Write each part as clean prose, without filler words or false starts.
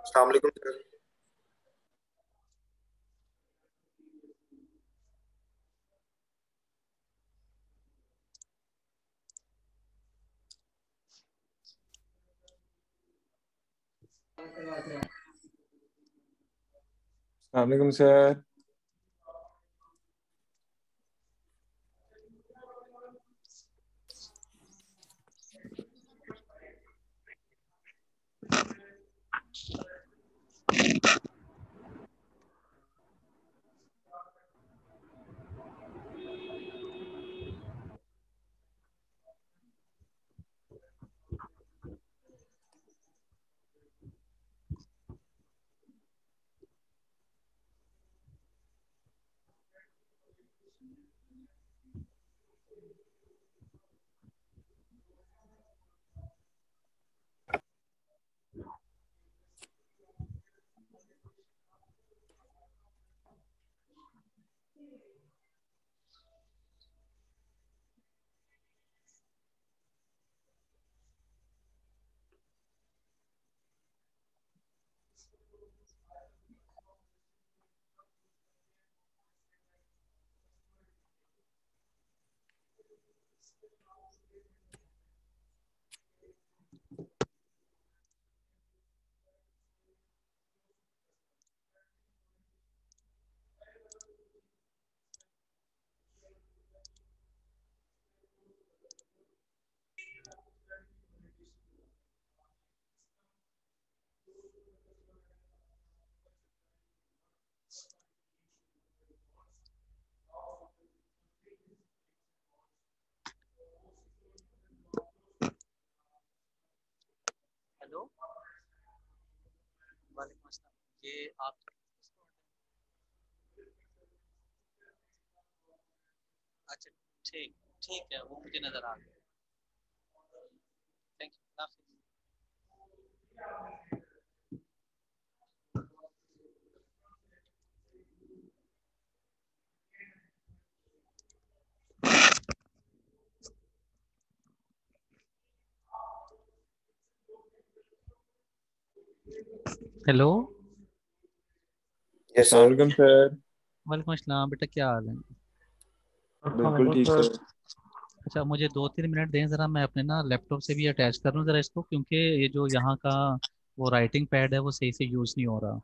अस्सलाम वालेकुम सर। अस्सलाम वालेकुम सर। हेलो, वालेकुम अस्सलाम। ये आप अच्छा, ठीक ठीक है, वो मुझे नजर आ गया। Thank you. हेलो, यस अस्सलाम सर। वालेकुम सर। वालेकुम अस्सलाम। बेटा क्या हाल है? बिल्कुल ठीक सर। अच्छा, मुझे 2-3 मिनट दें ज़रा, मैं अपने ना लैपटॉप से भी अटैच कर लूँ ज़रा इसको, क्योंकि ये जो यहाँ का वो राइटिंग पैड है वो सही से यूज़ नहीं हो रहा।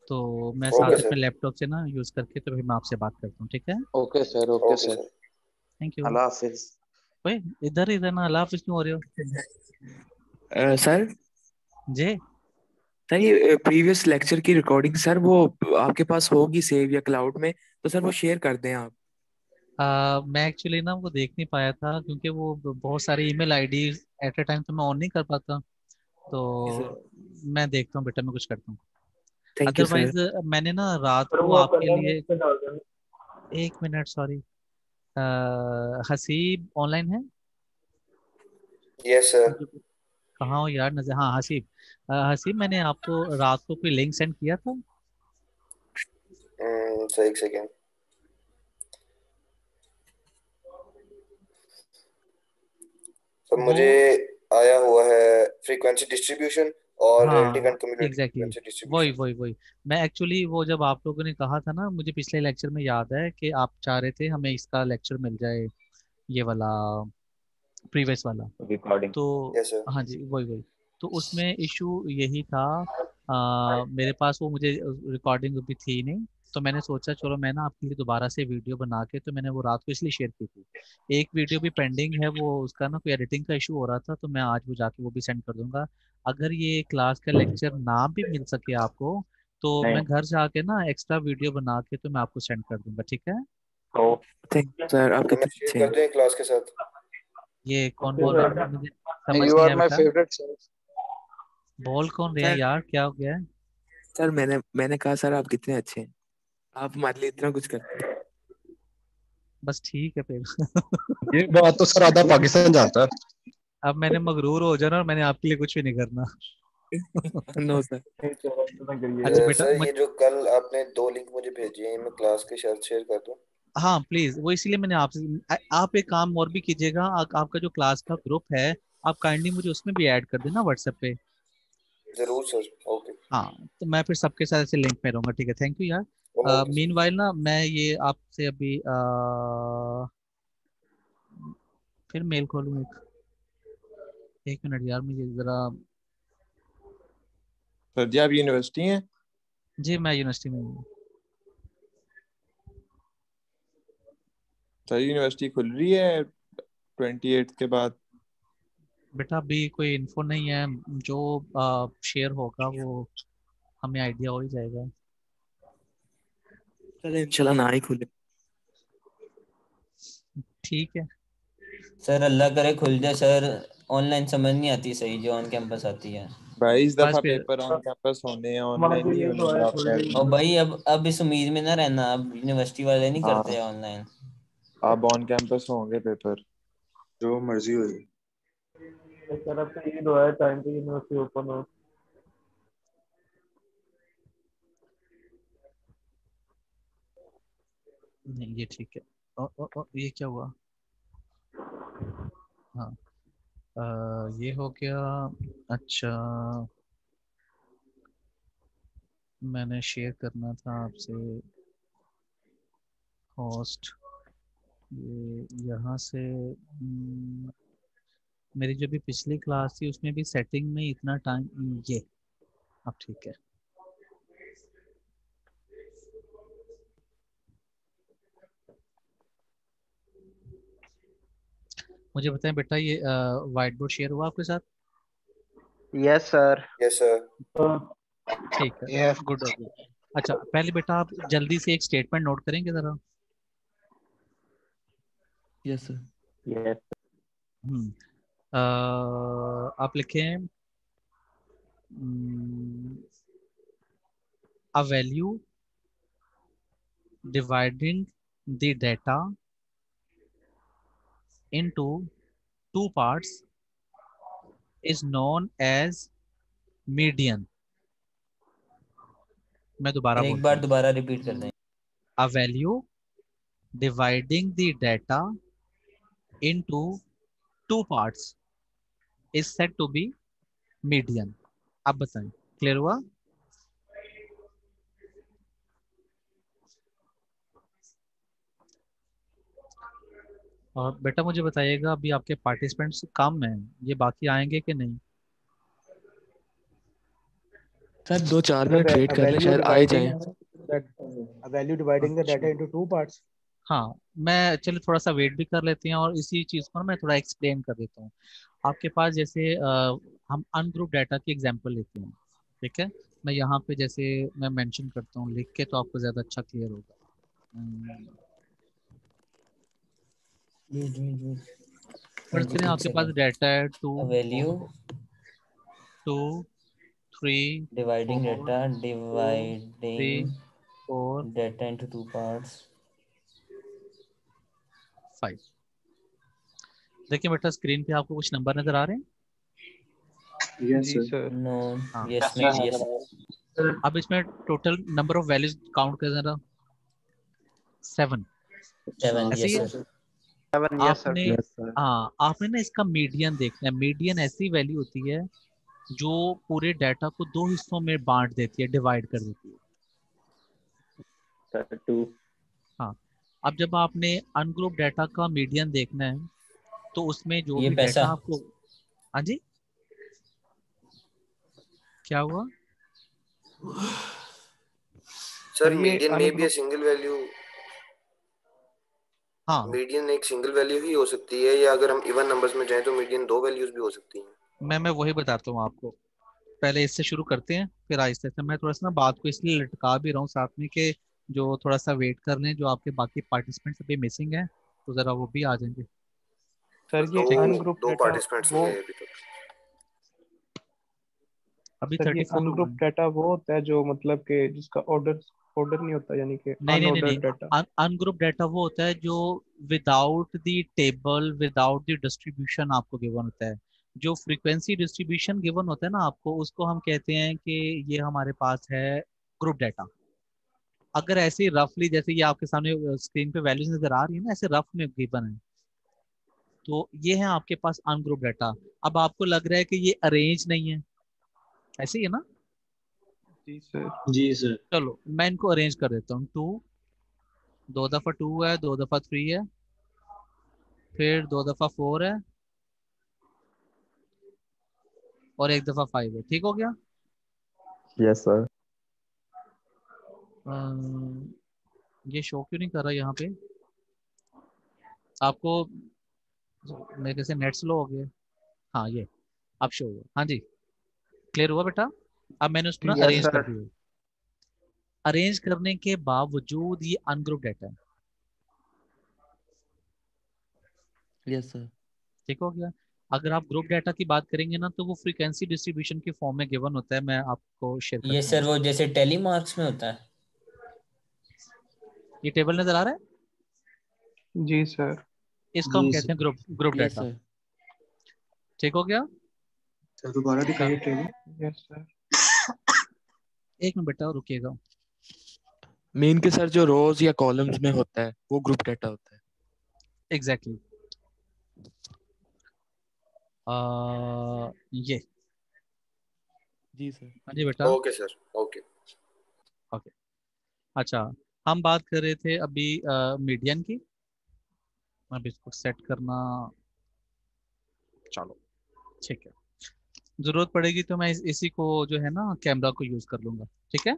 तो मैं ओके साथ अपने सर। लैपटॉप से ना यूज़ करके तो फिर मैं आपसे बात करता हूँ, ठीक है? Okay sir, okay okay sir. Sir. Thank you. अल्लाह हाफिज। ओए, इधर ही रहना, अल्लाह हाफिज़ क्यों हो रहे हो? सर जी। सर ये प्रीवियस लेक्चर की रिकॉर्डिंग सर वो आपके पास होगी सेव या क्लाउड में, तो सर वो शेयर कर दें आप। मैं एक्चुअली ना वो देख नहीं पाया था, क्योंकि वो बहुत सारी ईमेल आईडी एट ए टाइम तो मैं ऑन नहीं कर पाता। जी तो सर। मैं देखता हूँ बेटा, मैं कुछ करता हूँ। Thank you sir. अदरवाइज मैंने ना रात सर को वो आपके 15 मिनट लिए में डाल देना। 1 मिनट, सॉरी। हसीब ऑनलाइन है? Yes sir. मुझे कहाँ हो यार, नजर, हाँ हसीब। हसीब, मैंने आपको रात को कोई लिंक सेंड किया था? सर एक सेकेंड। सर वो, मुझे आया हुआ है फ्रीक्वेंसी डिस्ट्रीब्यूशन और रिलेटिव हाँ एंड कम्युलेटिव एग्जैक्टली, फ्रीक्वेंसी वही डिस्ट्रीब्यूशन। वही वही। मैं एक्चुअली वो जब आप लोगों ने कहा था ना, मुझे पिछले लेक्चर में याद है कि आप चाह रहे थे हमें इसका लेक्चर मिल जाए, ये वाला, प्रीवियस वाला। रिकॉर्डिंग। तो यस सर। हाँ जी, वही वही। तो उसमें इशू यही था, मेरे पास वो मुझे रिकॉर्डिंग अभी थी नहीं। तो मैंने सोचा चलो मैं ना आपके लिए दोबारा से वीडियो बना के, तो मैंने वो रात को इसलिए शेयर की थी। एक वीडियो भी पेंडिंग है, वो उसका ना कोई एडिटिंग का इशू हो रहा था, तो मैं आज वो जाके वो भी सेंड कर दूंगा। अगर ये क्लास का लेक्चर ना भी मिल सके आपको, तो मैं घर जाके ना एक्स्ट्रा वीडियो बना के तो मैं आपको सेंड कर दूंगा, ठीक है? थैंक यू सर, आप हमें कितने शेयर अच्छे कर हैं। दें क्लास के साथ। ये कौन बोल रहा है? मुझे समझ यू नहीं आर आया माई बेटा। Favourite sir. बोल कौन रहे हैं सर यार, क्या हो गया है? सर मैंने कहा सर आप कितने अच्छे हैं, आप हमारे लिए इतना कुछ करते हैं। बस ठीक है फिर। ये बात तो सर आधा पाकिस्तान जानता है। अब मैंने मगरूर हो जाना और मैंने आपके लिए कुछ भी नहीं करना। No sir. अच्छा बेटा सर ये जो कल आपने 2 लिंक मुझे भेजी है, मैं क्लास के साथ शेयर कर दूं? हाँ प्लीज, वो इसीलिए मैंने आपसे आप एक काम और भी कीजिएगा, आपका जो क्लास का ग्रुप है, आप काइंडली मुझे उसमें भी ऐड कर देना व्हाट्सएप पे। जरूर सर। ओके। हाँ, तो मैं फिर सबके साथ ऐसे लिंक में रहूंगा, ठीक है? थैंक यू यार। Okay sir. मीनवाइल ना मैं ये आपसे अभी फिर मेल खोलूँ एक मिनट यार, मुझे जरा। सर जी आप यूनिवर्सिटी हैं? जी मैं यूनिवर्सिटी में हूँ। सर यूनिवर्सिटी खुल रही है 28 के बाद। बेटा अभी कोई इन्फो नहीं है, जो शेयर होगा वो हमें आइडिया हो ही जाएगा। चले इंशाल्लाह ना ही खुले। ठीक है। सर अल्लाह करे खुल जाए सर। ऑनलाइन समझ नहीं आती सही जो ऑन कैंपस आती है। भाई इस बस दफा फिर पेपर ऑन कैंपस होने हैं, ऑनलाइन नहीं होने आप कह रहे और हैं। भाई अब इस उम्मीद में ना रहना, अब यूनिवर्सिटी वाले नहीं हाँ करते ऑनलाइन। अब ऑन कैंपस होंगे पेपर। जो मर्जी हो जाए। सर अब तो ये दो है टाइम पे यूनिवर्सिटी ओपन हो। नहीं ये ठीक है। ये क्या हुआ? हाँ, ये हो गया। अच्छा, मैंने शेयर करना था आपसे होस्ट, ये यहाँ से मेरी जो भी पिछली क्लास थी उसमें भी सेटिंग में इतना टाइम ये। अब ठीक है। मुझे बताएं बेटा, ये व्हाइट बोर्ड शेयर हुआ आपके साथ? Yes sir. Yes sir. ठीक है, यस गुड हो गया। अच्छा पहले बेटा आप जल्दी से एक स्टेटमेंट नोट करेंगे जरा। Yes sir. यस। हम्म आप लिखें a value dividing the data into two parts is known as median। मैं दोबारा एक बोलता बार हूँ। दोबारा रिपीट कर दें। a value dividing the data into two parts is said to be median। आप बताएं, क्लियर हुआ? और बेटा मुझे बताइएगा, अभी आपके पार्टिसिपेंट्स कम हैं, ये बाकी आएंगे कि नहीं? Sir 2-4 minute Sir, wait a कर लें, value शायद आ ही dividing जाए। that a value dividing the अच्छा, data into two parts. हाँ, मैं चलिए थोड़ा सा वेट भी कर लेते हैं और इसी चीज़ को ना मैं थोड़ा एक्सप्लेन कर देता हूँ। आपके पास जैसे हम अनग्रुप डाटा की एग्जांपल लेते हैं, ठीक है? मैं यहाँ पे जैसे मैं मेंशन करता हूँ लिख के, तो आपको ज़्यादा अच्छा क्लियर होगा। फर्स्ट करें, आपके पास डाटा है two value two three dividing four data three dividing four data into two parts. 5। देखिए बेटा स्क्रीन पे आपको कुछ नंबर नजर आ रहे हैं? यस जी सर। सर। नो। हाँ, यस यस। अब इसमें total number of values count कर जरा। 7 सेवन। ऐसे ही यस है। सर। 7 yes sir. आपने यस सर। हाँ, आपने ना इसका मीडियन देखना है। मीडियन ऐसी वैल्यू होती है जो पूरे डाटा को दो हिस्सों में बांट देती है, डिवाइड कर देती है। सर 2। हाँ, अब जब आपने अनग्रुप डाटा का मीडियन देखना है, तो उसमें जो ये भी पैसा। डाटा आपको, हाँ जी, क्या हुआ? सर ये मीडियन में भी अनग्रुप सिंगल वैल्यू, हाँ मीडियन एक सिंगल वैल्यू ही हो सकती है, या अगर हम इवन नंबर्स में जाएं तो मीडियन दो वैल्यूज भी हो सकती हैं। मैं वही बताता हूँ आपको। पहले इससे शुरू करते हैं, फिर आहिस्ते आहिस्ते। मैं थोड़ा सा ना बात को इसलिए लटका भी रहा हूँ साथ में कि जो थोड़ा सा वेट कर लें, जो आपके बाकी पार्टिसिपेंट्स अभी मिसिंग हैं, तो जरा वो भी आ जाएंगे। सर ये दो अनग्रुप दो डाटा पार्टिसिपेंट्स ही वो आए अभी तक। अभी सर ये 34 हुए अनग्रुप हैं। डाटा वो होता है जो मतलब कि जिसका ऑर्डर ऑर्डर नहीं होता, यानी कि नहीं नहीं नहीं अनऑर्डर्ड नहीं, डाटा। अनग्रुप डाटा वो होता है जो without the table, without the distribution आपको गिवन होता है। जो फ्रीक्वेंसी डिस्ट्रीब्यूशन गिवन होता है ना आपको, उसको हम कहते हैं कि ये हमारे पास है ग्रुप डाटा। अगर ऐसे ही रफली, जैसे ये आपके सामने स्क्रीन पे वैल्यूज नजर आ रही है ना, ऐसे रफ में गिवन है, तो ये है आपके पास अनग्रुप डाटा। अब आपको लग रहा है कि ये अरेंज नहीं है, ऐसे ही है ना? जी सर। जी सर। चलो मैं इनको अरेंज कर देता हूँ। टू, 2 दफा 2 है, 2 दफा 3 है, फिर 2 दफा 4 है, और 1 दफा 5 है। ठीक हो गया? Yes sir. अम्म, ये शो क्यों नहीं कर रहा यहाँ पे आपको? मेरे से नेट स्लो हो गया। हाँ ये अब शो हुआ। हाँ जी, क्लियर हुआ बेटा? अब मैंने उसको ना यस अरेंज कर सर। दिया। अरेंज करने के बावजूद ये अनग्रुप डाटा है। Yes sir. ठीक हो गया? अगर आप ग्रुप डाटा की बात करेंगे ना, तो वो फ्रीक्वेंसी डिस्ट्रीब्यूशन के फॉर्म में गिवन होता है। मैं आपको शेयर ये करता हूँ सर वो उसको। जैसे टेली मार्क्स में होता है। ये टेबल नजर आ रहा है, जी सर। इसको हम जी कहते सर। हैं group group yes data. Sir. ठीक हो गया? सर दोबारा अच्छा, दिखाइए टेबल। Yes sir. एक मिनट बेटा रुकिएगा। मेन के सर जो रोज या कॉलम्स में होता है वो ग्रुप डाटा होता है। एग्जैक्टली ये। जी सर। हाँ जी बेटा। Okay sir, okay. ओके। अच्छा, हम बात कर रहे थे अभी मीडियन की। अब इसको सेट करना, चलो ठीक है। जरूरत पड़ेगी तो मैं इसी को जो है ना कैमरा को यूज कर लूंगा। ठीक है?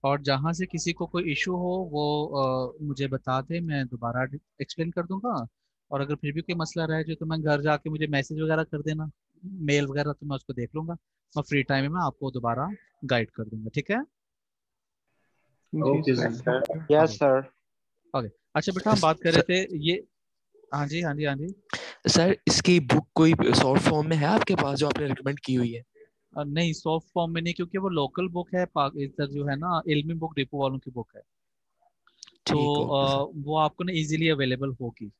और जहाँ से किसी को कोई इशू हो वो मुझे बता दे, मैं दोबारा एक्सप्लेन कर दूंगा। और अगर फिर भी कोई मसला रह जाए तो मैं घर जाके मुझे मैसेज वगैरह कर देना, मेल वगैरह, तो मैं उसको देख लूंगा। मैं फ्री टाइम में आपको दोबारा गाइड कर दूंगा। ठीक है? जी okay sir, sir. Thank you. Okay yes sir. Okay. अच्छा बेटा, हम बात कर रहे सर, थे ये। हाँ जी हाँ जी हाँ जी। सर इसकी बुक कोई शॉर्ट फॉर्म में है आपके पास जो आपने रिकमेंड की हुई है? नहीं, सॉफ्ट फॉर्म में नहीं, क्योंकि वो लोकल बुक है। इधर जो है ना इल्मी बुक डिपो वालों की बुक है, तो ठीक, ओके सर। वो आपको ना इजीली अवेलेबल होगी।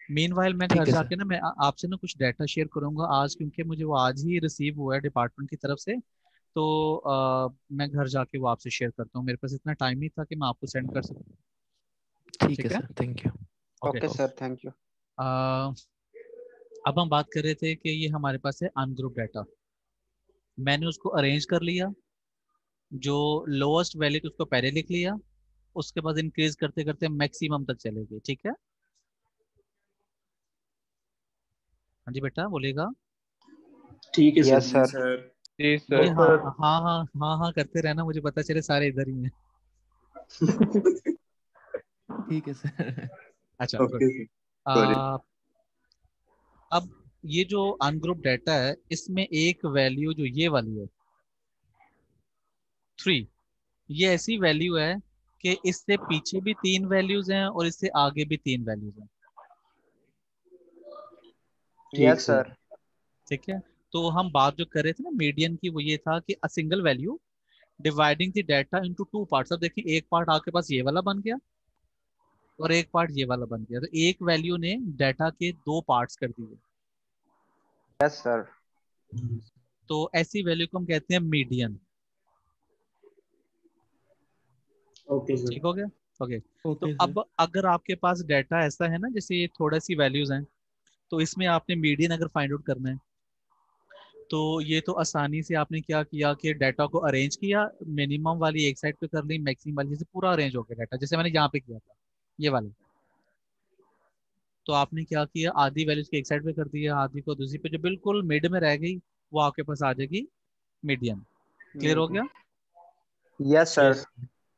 मीनवाइल मैं घर ठीक है सर। जाके ना मैं आपसे ना कुछ डाटा शेयर करूंगा आज, क्योंकि मुझे वो आज ही रिसीव हुआ है डिपार्टमेंट की तरफ से। तो मैं घर जाके वो आपसे शेयर करता हूँ। मेरे पास इतना टाइम नहीं था कि मैं आपको सेंड कर सकूँ। ठीक है ठीक है? Sir, thank you. Okay. Okay sir, thank you. अब हम बात कर रहे थे कि ये हमारे पास है अनग्रुप डाटा। मैंने उसको अरेंज कर लिया। जो लोएस्ट वैल्यू थी उसको पहले लिख लिया, उसके बाद इंक्रीज करते करते मैक्सिमम तक चले गए। ठीक है? हाँ जी बेटा बोलेगा। ठीक है सर। यस जी सर। सर। जी ये सर। हाँ हाँ हाँ हाँ हाँ करते रहना, मुझे पता चले सारे इधर ही हैं। ठीक है सर। अच्छा गुड। Okay sir. सॉरी। अब ये जो अनग्रुप डाटा है, इसमें एक वैल्यू जो ये वाली है 3, ये ऐसी वैल्यू है कि इससे पीछे भी 3 वैल्यूज हैं और इससे आगे भी 3 वैल्यूज हैं। ठीक यस सर। सर। ठीक है? तो हम बात जो कर रहे थे ना मीडियन की, वो ये था कि a single value dividing the data into 2 parts. अब देखिए, एक पार्ट आपके पास ये वाला बन गया और एक पार्ट ये वाला बन गया, तो एक वैल्यू ने डाटा के 2 पार्ट्स कर दिए। Yes sir. तो ऐसी वैल्यू को हम कहते हैं मीडियन। Okay sir. ठीक हो गया? ओके। तो ओके सर। अब अगर आपके पास डाटा ऐसा है ना, जैसे ये थोड़ा सी वैल्यूज हैं, तो इसमें आपने मीडियन अगर फाइंड आउट करना है, तो ये तो आसानी से आपने क्या किया कि डाटा को अरेंज किया। मिनिमम वाली एक साइड पे कर ली, मैक्सिमम वाली, जैसे पूरा अरेंज हो गया डाटा, जैसे मैंने यहाँ पे किया था ये वाले। तो आपने क्या किया, आधी वैल्यूज को एक साइड पे कर दिया, आधी को दूसरी पे, जो बिल्कुल मिड में रह गई वो आपके पास आ जाएगी मीडियन। क्लियर हो गया? Yes sir. यस।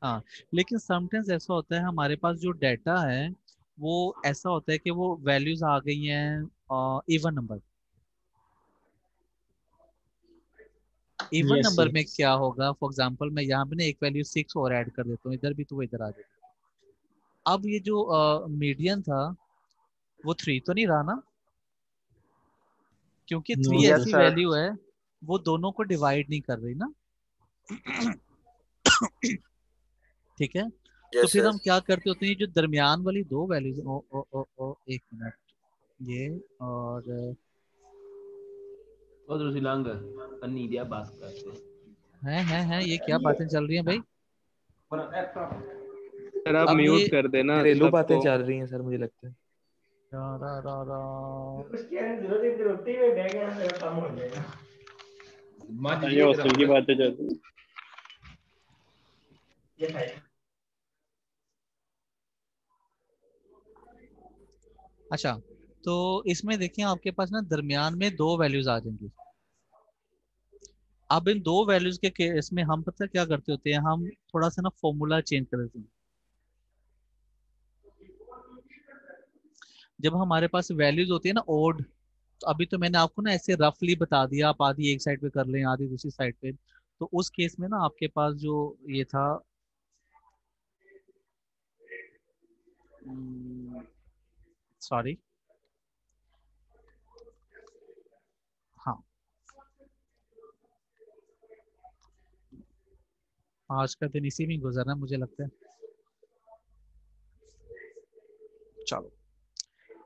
हाँ, लेकिन समटाइम्स ऐसा होता है हमारे पास जो डाटा है वो ऐसा होता है कि वो वैल्यूज आ गई हैं even number. Even yes number sir. में क्या होगा, फॉर एग्जांपल मैं यहाँ पे ना एक वैल्यू 6 और ऐड कर देता हूँ इधर भी, तो वो इधर आ जाएगा। अब ये जो मीडियन था वो 3 तो नहीं रहा ना, क्योंकि नो 3 सर। यस ऐसी सर। वैल्यू है वो दोनों को डिवाइड नहीं कर रही ना। ठीक है, तो यस फिर सर। हम क्या करते होते हैं, जो दरमियान वाली दो वैल्यूज, ओ ओ ओ ओ एक मिनट, ये और उधर सिलांग अन्नी दिया बात करते है ये क्या बातें चल रही हैं भाई। सर आप अब ये म्यूट कर देना घरेलू बातें सबको। चल रही हैं सर, मुझे लगता है। रा, रा, रा, रा, ये हॉस्टल की बातें चल रही अच्छा, तो इसमें देखिए आपके पास ना दरमियान में दो वैल्यूज आ जाएंगी। अब इन दो वैल्यूज के केस में हम पता क्या करते होते हैं, हम थोड़ा सा ना फॉर्मूला चेंज कर देते हैं। जब हमारे पास वैल्यूज होती है ना ओड, तो अभी तो मैंने आपको ना ऐसे रफली बता दिया, आप आधी एक साइड पे कर लें आधी दूसरी साइड पे, तो उस केस में ना आपके पास जो ये था, सॉरी, हाँ, आज का दिन इसी में गुजरना मुझे लगता है। चलो,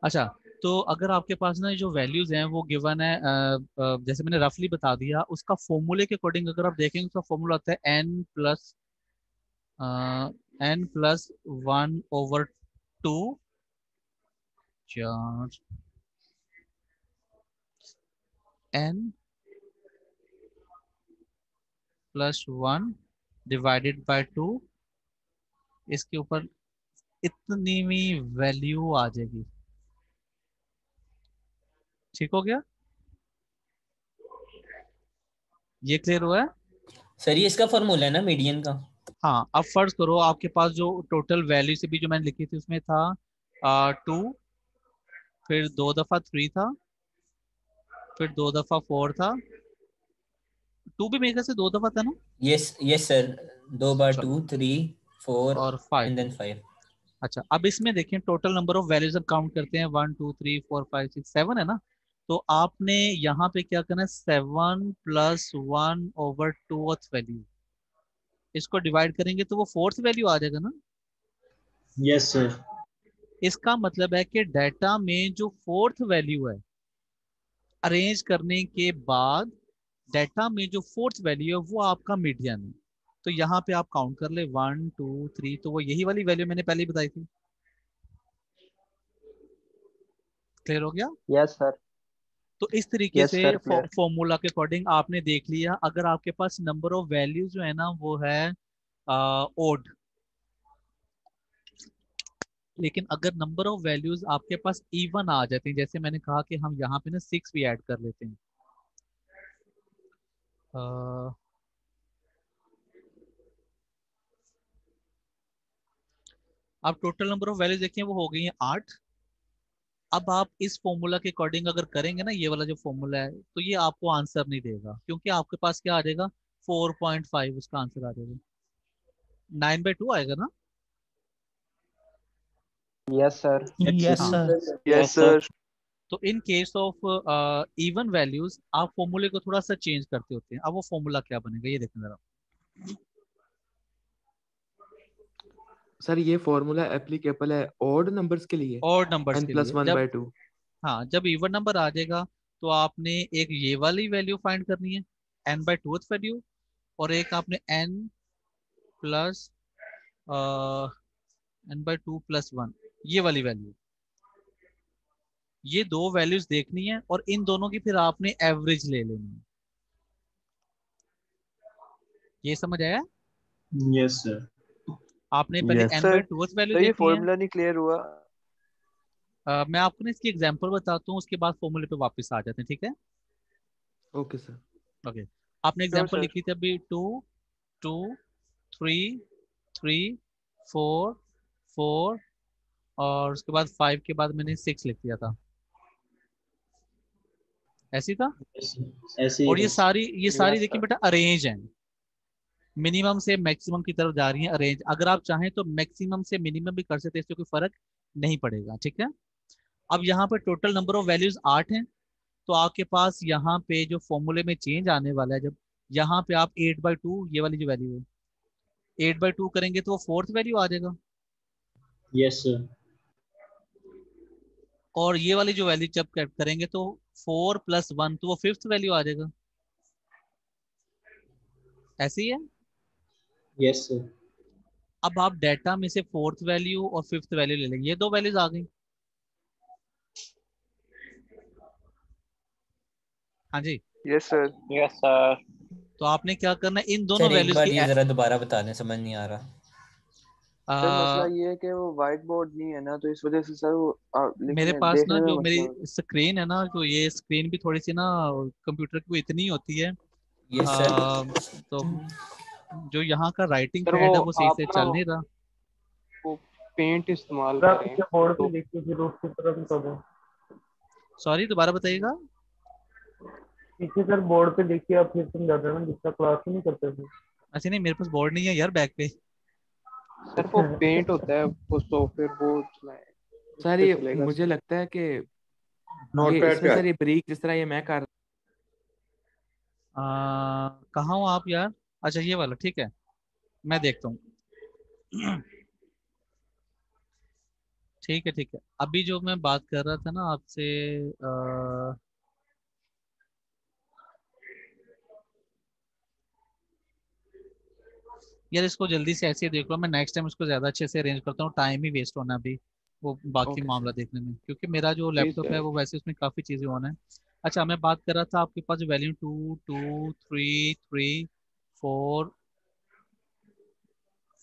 अच्छा, तो अगर आपके पास ना जो वैल्यूज हैं वो गिवन है, जैसे मैंने रफली बता दिया, उसका फॉर्मूले के अकॉर्डिंग अगर आप देखेंगे उसका फॉर्मूला होता है n+1/2 चार n+1 डिवाइडेड बाय 2, इसके ऊपर इतनी भी वैल्यू आ जाएगी। ठीक हो गया, ये क्लियर हुआ है? सर ये इसका फॉर्मूला है ना मीडियन का? हाँ, अब फर्ज करो आपके पास जो टोटल वैल्यू से भी जो मैंने लिखी थी उसमें था 2, फिर 2 दफा 3 था, फिर 2 दफा 4 था, 2 भी मेरे ख्याल से 2 दफा था ना। यस यस सर, 2 बार चलो, 2 3 4 और 5 एंड था। देन 5। अच्छा, अब इसमें देखें टोटल नंबर ऑफ वैल्यूज हम काउंट करते हैं, 1 2 3 4 5 6 7 है ना। तो आपने यहाँ पे क्या करना है, 7+1/2 वैल्यू, इसको डिवाइड करेंगे तो वो फोर्थ वैल्यू आ जाएगा ना। Yes sir. इसका मतलब है कि डाटा में जो फोर्थ वैल्यू है, अरेंज करने के बाद डाटा में जो फोर्थ वैल्यू है वो आपका मीडियन है। तो यहाँ पे आप काउंट कर ले 1 2 3, तो वो यही वाली वैल्यू मैंने पहले ही बताई थी। क्लियर हो गया? Yes sir. तो इस तरीके यस से सर क्लियर। फॉर्मूला के अकॉर्डिंग आपने देख लिया, अगर आपके पास नंबर ऑफ वैल्यूज जो है ना वो है ओड, लेकिन अगर नंबर ऑफ वैल्यूज आपके पास इवन आ जाती हैं, जैसे मैंने कहा कि हम यहाँ पे ना 6 भी ऐड कर लेते हैं, अ, आप टोटल नंबर ऑफ वैल्यूज देखें वो हो गई हैं 8। अब आप इस फॉर्मूला के अकॉर्डिंग अगर करेंगे ना, ये वाला जो फॉर्मूला है, तो ये आपको आंसर नहीं देगा, क्योंकि आपके पास क्या आ जाएगा, 4.5 उसका आंसर आ जाएगा, 9/2 आएगा ना। Yes sir. यस हाँ, सर। Yes sir. तो in case of even values आप फॉर्मूले को थोड़ा सा चेंज करते होते हैं। अब वो फॉर्मूला क्या बनेगा ये देखना जरा। सर ये फॉर्मूला एप्लीकेबल है ऑड नंबर्स के लिए, और नंबर्स n के प्लस लिए वन जब, बाई टू हाँ, जब इवन नंबर आ जाएगा तो आपने एक ये वाली वैल्यू फाइंड करनी है, n/2 वैल्यू, और एक आपने n+2+1 ये वाली वैल्यू, ये दो वैल्यूज देखनी है और इन दोनों की फिर आपने एवरेज ले लेनी है। ये समझ आया? Yes sir. आपने पहले yes sir n/2 value sir ये देखनी है। फॉर्मूला नहीं क्लियर हुआ। मैं आपको ना इसकी एग्जांपल बताता हूँ, उसके बाद फॉर्मूले पे वापस आ जाते हैं, ठीक है? Okay sir. ओके, आपने श्योर एग्जांपल सर। लिखी थी अभी 2 2 3 3 4 4 और उसके बाद 5 के बाद मैंने 6 लिख दिया था, ऐसी था। ऐसे ही और ये था। सारी देखिए बेटा अरेंज है, मिनिमम से मैक्सिमम की तरफ जा रही है अरेंज। अगर आप चाहें तो मैक्सिमम से मिनिमम भी कर सकते हैं, इससे कोई फर्क नहीं पड़ेगा, ठीक है। अब यहाँ पे टोटल नंबर ऑफ वैल्यूज 8 हैं, तो आपके पास यहाँ पे जो फॉर्मूले में चेंज आने वाला है, जब यहाँ पे आप 8/2 ये वाली जो वैल्यू है 8/2 करेंगे तो वो फोर्थ वैल्यू आ जाएगा, यस सर। और ये वाली जो वैल्यू जब करेंगे तो 4 + 1 तो वो फिफ्थ वैल्यू आ जाएगा, ऐसे ही है। Yes sir. अब आप डाटा में से फोर्थ वैल्यू और फिफ्थ वैल्यू ले लेंगे, ये दो वैल्यूज आ गई। हाँ जी, यस सर। Yes sir. तो आपने क्या करना है, इन दोनों सर एक वैल्यूज बार की ये जरा दोबारा बता दें, समझ नहीं आ रहा। सर मसला आ, ये है कि वो व्हाइट बोर्ड नहीं है ना, तो इस वजह से सर वो मेरे लिखने पास ना देखने में जो मसला मेरी स्क्रीन है ना, जो ये स्क्रीन भी थोड़ी सी ना कंप्यूटर की वो इतनी होती है, यस सर। तो जो यहाँ का राइटिंग सर पैड वो है वो सही आप से ना चल नहीं रहा। वो पेंट इस्तेमाल आप करें इसके बोर्ड पे तो देखिए, फिर उसकी तरफ कर दो। सॉरी, दोबारा बताइएगा। पीछे सर बोर्ड पे देखिए, आप फिर समझा देना, जिसका क्लास ही नहीं करते थे। अच्छा नहीं, मेरे पास बोर्ड नहीं है यार बैक पे। सर वो पेंट होता है वो, तो फिर वो चलाएं, उस सर पे ये चलेगा मुझे सर। लगता है कि ये नोटपैड इसमें पे सर ये ब्रेक जिस तरह ये मैं कर कहाँ हो आप यार? अच्छा ये वाला ठीक है, मैं देखता हूँ। ठीक है ठीक है, अभी जो मैं बात कर रहा था ना आपसे, यार इसको जल्दी से ऐसे ही देख लो, मैं नेक्स्ट टाइम इसको ज्यादा अच्छे से अरेंज करता हूँ, टाइम ही वेस्ट होना अभी वो बाकी ओके मामला सर। देखने में, क्योंकि मेरा जो जी लैपटॉप है सर। वो वैसे उसमें काफ़ी चीज़ें ऑन है। अच्छा मैं बात कर रहा था, आपके पास वैल्यू 2 2 3 3 4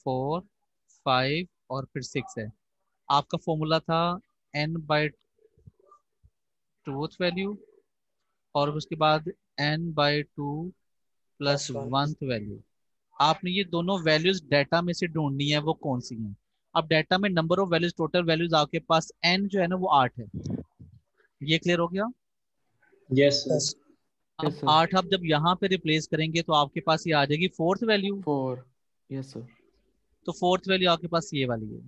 4 5 और फिर 6 है। आपका फॉर्मूला था n/2th वैल्यू और उसके बाद n/2 + 1th वैल्यू। आपने ये दोनों वैल्यूज डाटा में से ढूंढनी है, वो कौन सी हैं। अब डाटा में number of values, total values आपके पास n जो है ना वो 8 है, ये क्लियर हो गया। Yes sir. अब यस सर। 8 आप जब यहाँ पे रिप्लेस करेंगे तो आपके पास ये आ जाएगी फोर्थ वैल्यू, 4। Yes sir. तो फोर्थ वैल्यू आपके पास ये वाली है,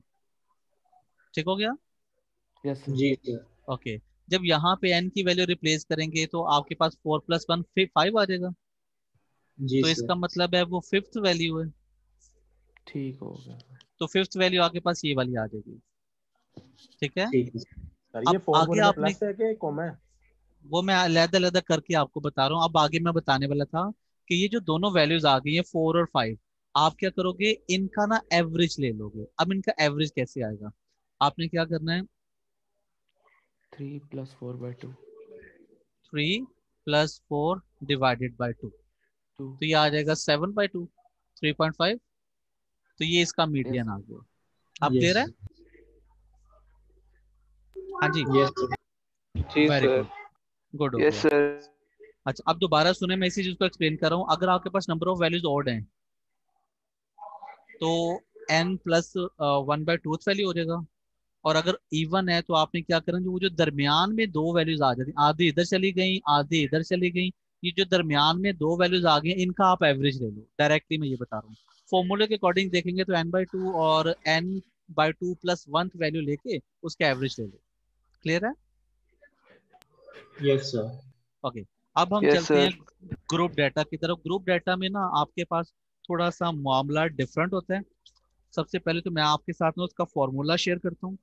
ठीक हो गया। Yes sir. जी सर। ओके, जब यहाँ पे n की वैल्यू रिप्लेस करेंगे तो आपके पास 4 + 1 5 आ जाएगा, जी तो सर। इसका मतलब है वो फिफ्थ वैल्यू है, ठीक हो गया। तो फिफ्थ वैल्यू आपके पास ये वाली आ जाएगी, ठीक है। ठीक है सर। सर ये अब आगे फॉर्मूले में आपने, प्लस है कि कॉमा है? वो मैं अलग-अलग करके आपको बता रहा हूँ। अब आगे मैं बताने वाला था कि ये जो दोनों वैल्यूज आ गई हैं 4 और 5, आप क्या करोगे, इनका ना एवरेज ले लोगे। अब इनका एवरेज कैसे आएगा, आपने क्या करना है, 3 + 4/2 3 + 4 / 2, 2। तो ये आ जाएगा 7/2 3.5, तो ये इसका यस मीडियन आ गया। अब क्लियर यस है? हाँ जी, यस सर। जी वेरी सर। गुड, गुड हो यस गया। सर। अच्छा अब दोबारा सुने, मैं इसी चीज को एक्सप्लेन कर रहा हूँ। अगर आपके पास नंबर ऑफ वैल्यूज ऑड हैं तो n + 1/2 वैल्यू हो जाएगा, और अगर इवन है तो आपने क्या करना, जो वो जो दरमियान में दो वैल्यूज आ जाती, आधी इधर चली गई आधी इधर चली गई, ये जो दरमियान में दो वैल्यूज आ गई इनका आप एवरेज ले लो। डायरेक्टली मैं ये बता रहा हूँ, फॉर्मूले के अकॉर्डिंग देखेंगे तो n/2 और n/2 + 1th वैल्यू लेके उसका एवरेज ले लो। क्लियर है? Yes sir. ओके, अब हम यस चलते हैं सर। ग्रुप डाटा की तरफ। ग्रुप डाटा में ना आपके पास थोड़ा सा मामला डिफरेंट होता है। सबसे पहले तो मैं आपके साथ में उसका फॉर्मूला शेयर करता हूँ,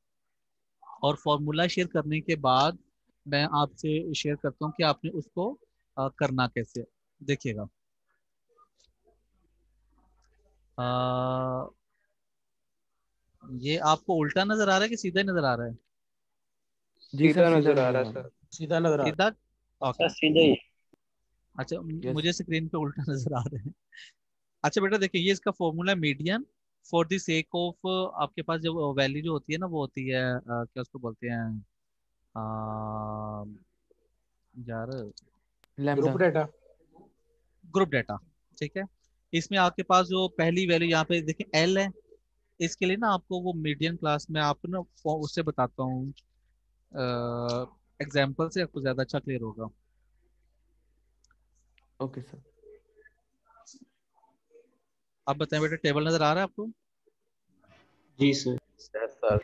और फॉर्मूला शेयर करने के बाद मैं आपसे शेयर करता हूँ कि आपने उसको करना कैसे है। देखिएगा, ये आपको उल्टा नजर आ रहा है कि सीधा नजर आ रहा है? जी सर, सीधा सीधा नजर आ नजर रहा आ है रहा सर। सीधा नजर आ सीधा, सर ओके। सीधे ही। अच्छा है। यस। मुझे स्क्रीन पे उल्टा नजर आ रहा है। अच्छा बेटा देखिए, ये इसका formula median for the sake of, आपके पास जो वैल्यू जो होती है ना वो होती है क्या उसको बोलते हैं, अ, यार, lambda. Group data. Group data, ठीक है। इसमें आपके पास जो पहली वैल्यू यहाँ पे देखिए एल है, इसके लिए ना आपको वो मीडियन क्लास में आपको ना उससे बताता हूँ, एग्जाम्पल से आपको ज्यादा अच्छा क्लियर होगा। Okay sir. आप बताएं बेटा, टेबल नजर आ रहा है आपको? जी सर।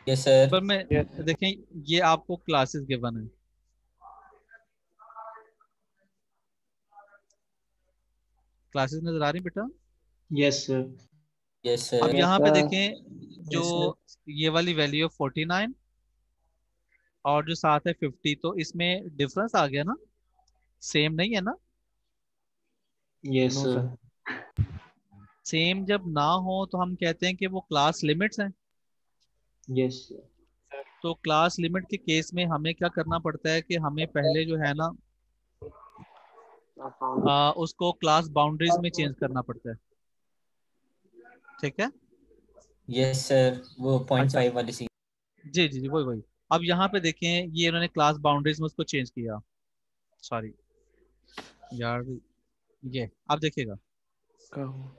Yes sir. पर में देखें, ये आपको क्लासेस गिवन है, क्लासेस नजर आ रही बेटा? Yes sir. यस अब सर। यहाँ पे सर देखें, जो यस सर। ये वाली वैल्यू 49 और जो साथ है 50, तो इसमें डिफरेंस आ गया ना, सेम नहीं है ना? Yes no sir. Sir. Same जब ना हो तो हम कहते हैं कि वो क्लास लिमिट्स हैं। Yes sir. तो क्लास लिमिट के केस में हमें क्या करना पड़ता है कि हमें पहले जो है ना उसको क्लास बाउंड्रीज में चेंज करना पड़ता है, ठीक है? यस सर, वो पॉइंट अच्छा, फाइव वाली सी। जी जी जी, वही वही। अब यहाँ पे देखें, ये इन्होंने क्लास बाउंड्रीज में उसको चेंज किया, सॉरी यार, ये आप देखिएगा। कहो।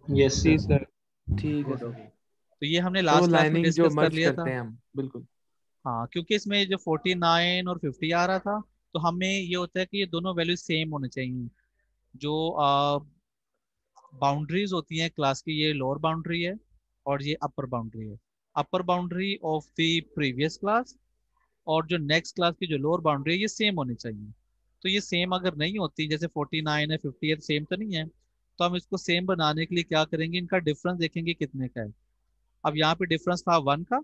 यस जी सर। सर। ठीक है सर। तो ये हमने सर वो लास्ट क्लास में लाइनिंग जो डिस्कस कर मर्ज लिया था। करते हैं हम, बिल्कुल। हाँ, क्योंकि इसमें जो 49 और 50 आ रहा था, तो हमें ये होता है कि ये दोनों वैल्यू सेम होने चाहिए। जो बाउंड्रीज होती हैं क्लास की, ये लोअर बाउंड्री है और ये अपर बाउंड्री है। अपर boundary of the previous class और जो नेक्स्ट क्लास की जो लोअर बाउंड्री है, ये सेम होनी चाहिए। तो ये सेम अगर नहीं होती, जैसे 49 है 50 है, सेम तो नहीं है, तो हम इसको सेम बनाने के लिए क्या करेंगे, इनका डिफरेंस देखेंगे कितने का है। अब यहाँ पे डिफरेंस था 1 का,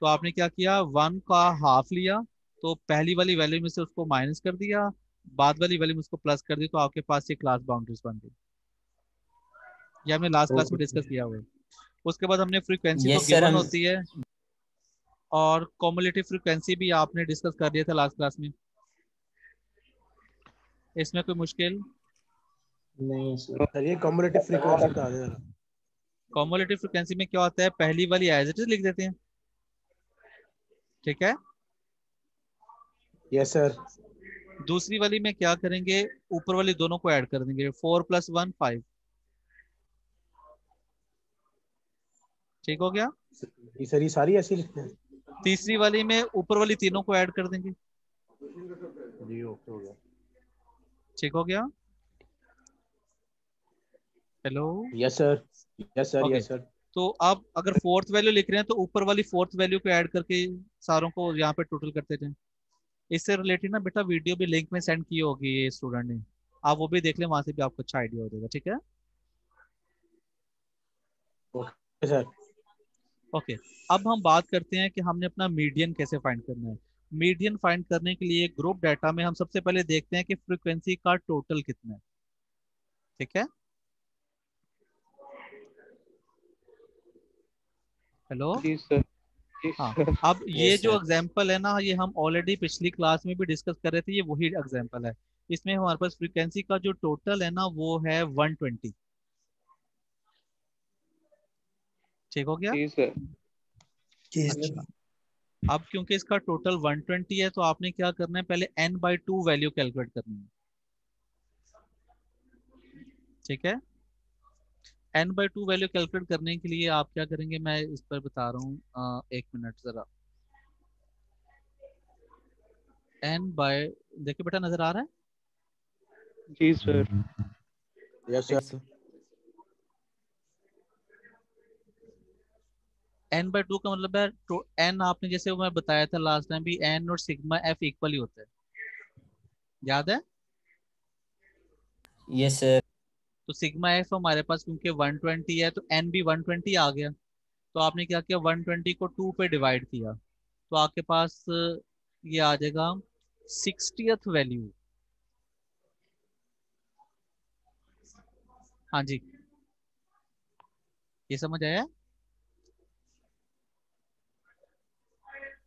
तो आपने क्या किया, 1 का हाफ लिया, तो पहली वाली वैल्यू में से उसको माइनस कर दिया, बाद वाली वैल्यू में उसको प्लस कर दी, तो आपके पास ये क्लास बाउंड्रीज बन गई। ये हमने लास्ट क्लास में ओके डिस्कस सर। किया हुआ है। उसके बाद हमने फ्रीक्वेंसी तो यस सर। गिवन हम होती है, और कॉमुलेटिव फ्रीक्वेंसी भी आपने डिस्कस कर दिया था लास्ट क्लास में। इसमें कोई मुश्किल? नहीं सर। सर ये कम्युलेटिव फ्रीक्वेंसी बता दे जरा। कॉमुलेटिव फ्रीक्वेंसी में क्या होता है, पहली वाली एज इट इज लिख देते हैं, ठीक है? Yes sir. दूसरी वाली में क्या करेंगे, ऊपर वाली दोनों को ऐड कर देंगे, 4 + 1 5, ठीक हो गया? ये सर ये सारी ऐसी लिखते हैं। तीसरी वाली में ऊपर वाली तीनों को ऐड कर देंगे, जी ओके हो गया। ठीक हो गया? Hello? Yes sir. Yes sir. Okay, yes sir. तो अब अगर फोर्थ वैल्यू लिख रहे हैं तो ऊपर वाली फोर्थ वैल्यू को ऐड करके सारों को यहाँ पे टोटल करते जाएं। इससे रिलेटेड ना बेटा वीडियो भी लिंक में सेंड की होगी ये स्टूडेंट ने, आप वो भी देख लें, वहां से भी आपको अच्छा आइडिया हो जाएगा, ठीक है? Okay sir. ओके, अब हम बात करते हैं कि हमने अपना मीडियन कैसे फाइंड करना है। मीडियन फाइंड करने के लिए ग्रुप डाटा में हम सबसे पहले देखते हैं कि फ्रीक्वेंसी का टोटल कितना है, ठीक है? हेलो? जी सर। जी हाँ, सर। अब ये यस जो सर। एग्जाम्पल है ना, ये हम ऑलरेडी पिछली क्लास में भी डिस्कस कर रहे थे, ये वही एग्जाम्पल है। इसमें हमारे पास फ्रीक्वेंसी का जो टोटल है ना, वो है 120, ठीक हो गया? जी सर। अच्छा, अब क्योंकि इसका टोटल 120 है, तो आपने क्या करना है, पहले n/2 वैल्यू कैलकुलेट करनी है, ठीक है? n/2 वैल्यू कैलकुलेट करने के लिए आप क्या करेंगे, मैं इस पर बता रहा हूँ, एक मिनट जरा। देखिए बेटा, नजर आ रहा है? जी sir. Yes sir. Yes sir. n/2 का मतलब है तो n, आपने जैसे वो मैं बताया था लास्ट टाइम भी, n और सिग्मा f इक्वल ही होता है, याद है? Yes sir. तो सिग्मा f हमारे पास क्योंकि 120 है, तो n भी 120 आ गया। तो आपने क्या किया, 120 को 2 पे डिवाइड किया, तो आपके पास ये आ जाएगा 60th वैल्यू। हाँ जी, ये समझ आया?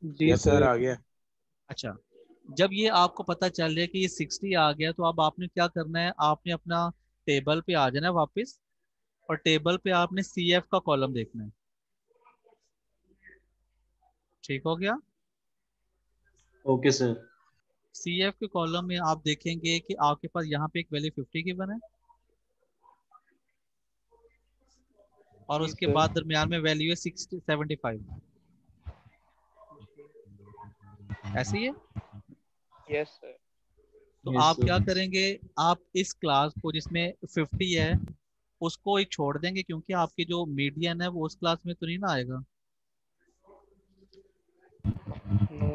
जी यस सर सर। आ गया। अच्छा, जब ये आपको पता चल जाए कि ये 60 आ गया, तो अब आपने क्या करना है, आपने अपना टेबल पे आ जाना है वापस, और टेबल पे आपने CF का कॉलम देखना है, ठीक हो गया? Okay sir. CF के कॉलम में आप देखेंगे कि आपके पास यहाँ पे एक वैल्यू 50 गिवन है, और जी उसके सर। बाद दरमियान में वैल्यू है 75। ऐसे ही है। Yes sir. तो यस आप सर। क्या करेंगे, आप इस क्लास को जिसमें 50 है उसको एक छोड़ देंगे, क्योंकि आपकी जो मीडियन है वो उस क्लास में तो नहीं ना आएगा। नो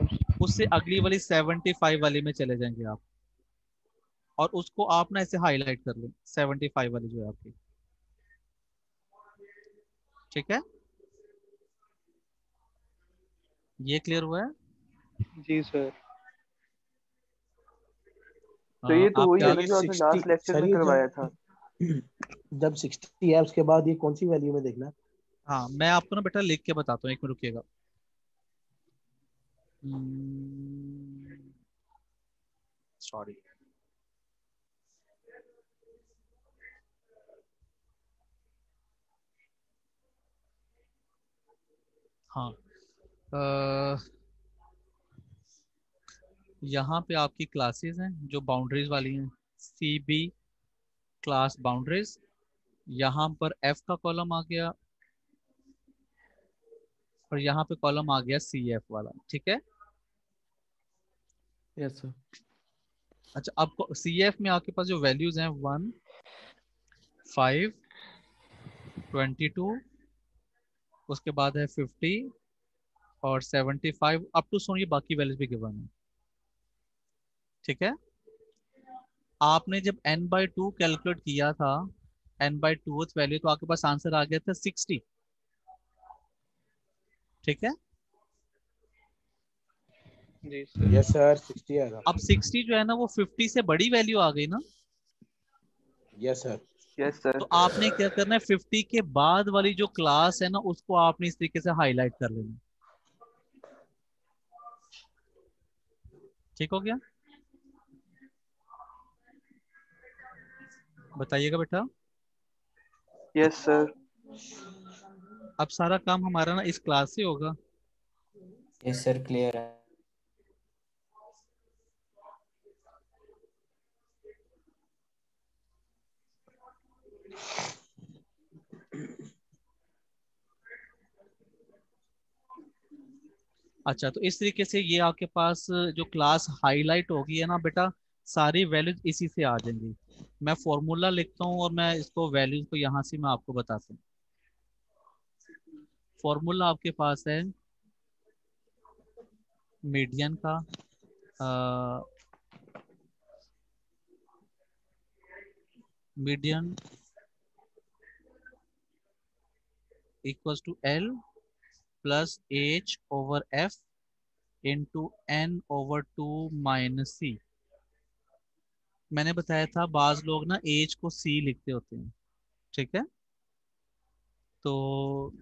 उससे अगली वाली 75 वाली में चले जाएंगे आप, और उसको आप ना ऐसे हाईलाइट कर लें, 75 वाली जो है आपकी। ठीक है, ये क्लियर हुआ है? जी सर। तो ये तो आप वही क्या है सर ना ये जो आपने 60 लास्ट लेक्चर सर में ये करवाया था। जब 60 है उसके बाद ये कौन सी वैल्यू में देखना? हाँ, मैं आपको ना बेटा लिख के बताता हूँ, एक मिनट रुकिएगा। सॉरी। हाँ, यहाँ पे आपकी क्लासेस हैं जो बाउंड्रीज वाली हैं, सी बी क्लास बाउंड्रीज। यहाँ पर एफ का कॉलम आ गया, और यहाँ पे कॉलम आ गया सी एफ वाला। ठीक है। Yes sir. अच्छा, अब सी एफ में आपके पास जो वैल्यूज हैं 1, 5, 22, उसके बाद है 50 और 75 अप टू सो, ये बाकी वैल्यूज भी गिवन है। ठीक है। आपने जब n/2 कैलकुलेट किया था, n/2 वैल्यू, तो आपके पास आंसर आ गया था 60। ठीक है। जी सर। यस सर 60 आएगा। अब 60 जो है ना वो 50 से बड़ी वैल्यू आ गई ना। Yes sir. Yes sir. तो आपने क्या करना है, 50 के बाद वाली जो क्लास है ना उसको आपने इस तरीके से हाईलाइट कर लेना। ठीक हो गया? बताइएगा बेटा। Yes sir. अब सारा काम हमारा ना इस क्लास से होगा। यस सर क्लियर है। अच्छा, तो इस तरीके से ये आपके पास जो क्लास हाईलाइट होगी है ना बेटा, सारी वैल्यूज इसी से आ जाएंगी। मैं फॉर्मूला लिखता हूँ और मैं इसको वैल्यूज को यहाँ से मैं आपको बताता हूँ। फॉर्मूला आपके पास है मीडियन का, median equals to L plus H over F into N over 2 minus C. मैंने बताया था बाज लोग ना एज को सी लिखते होते हैं। ठीक है। तो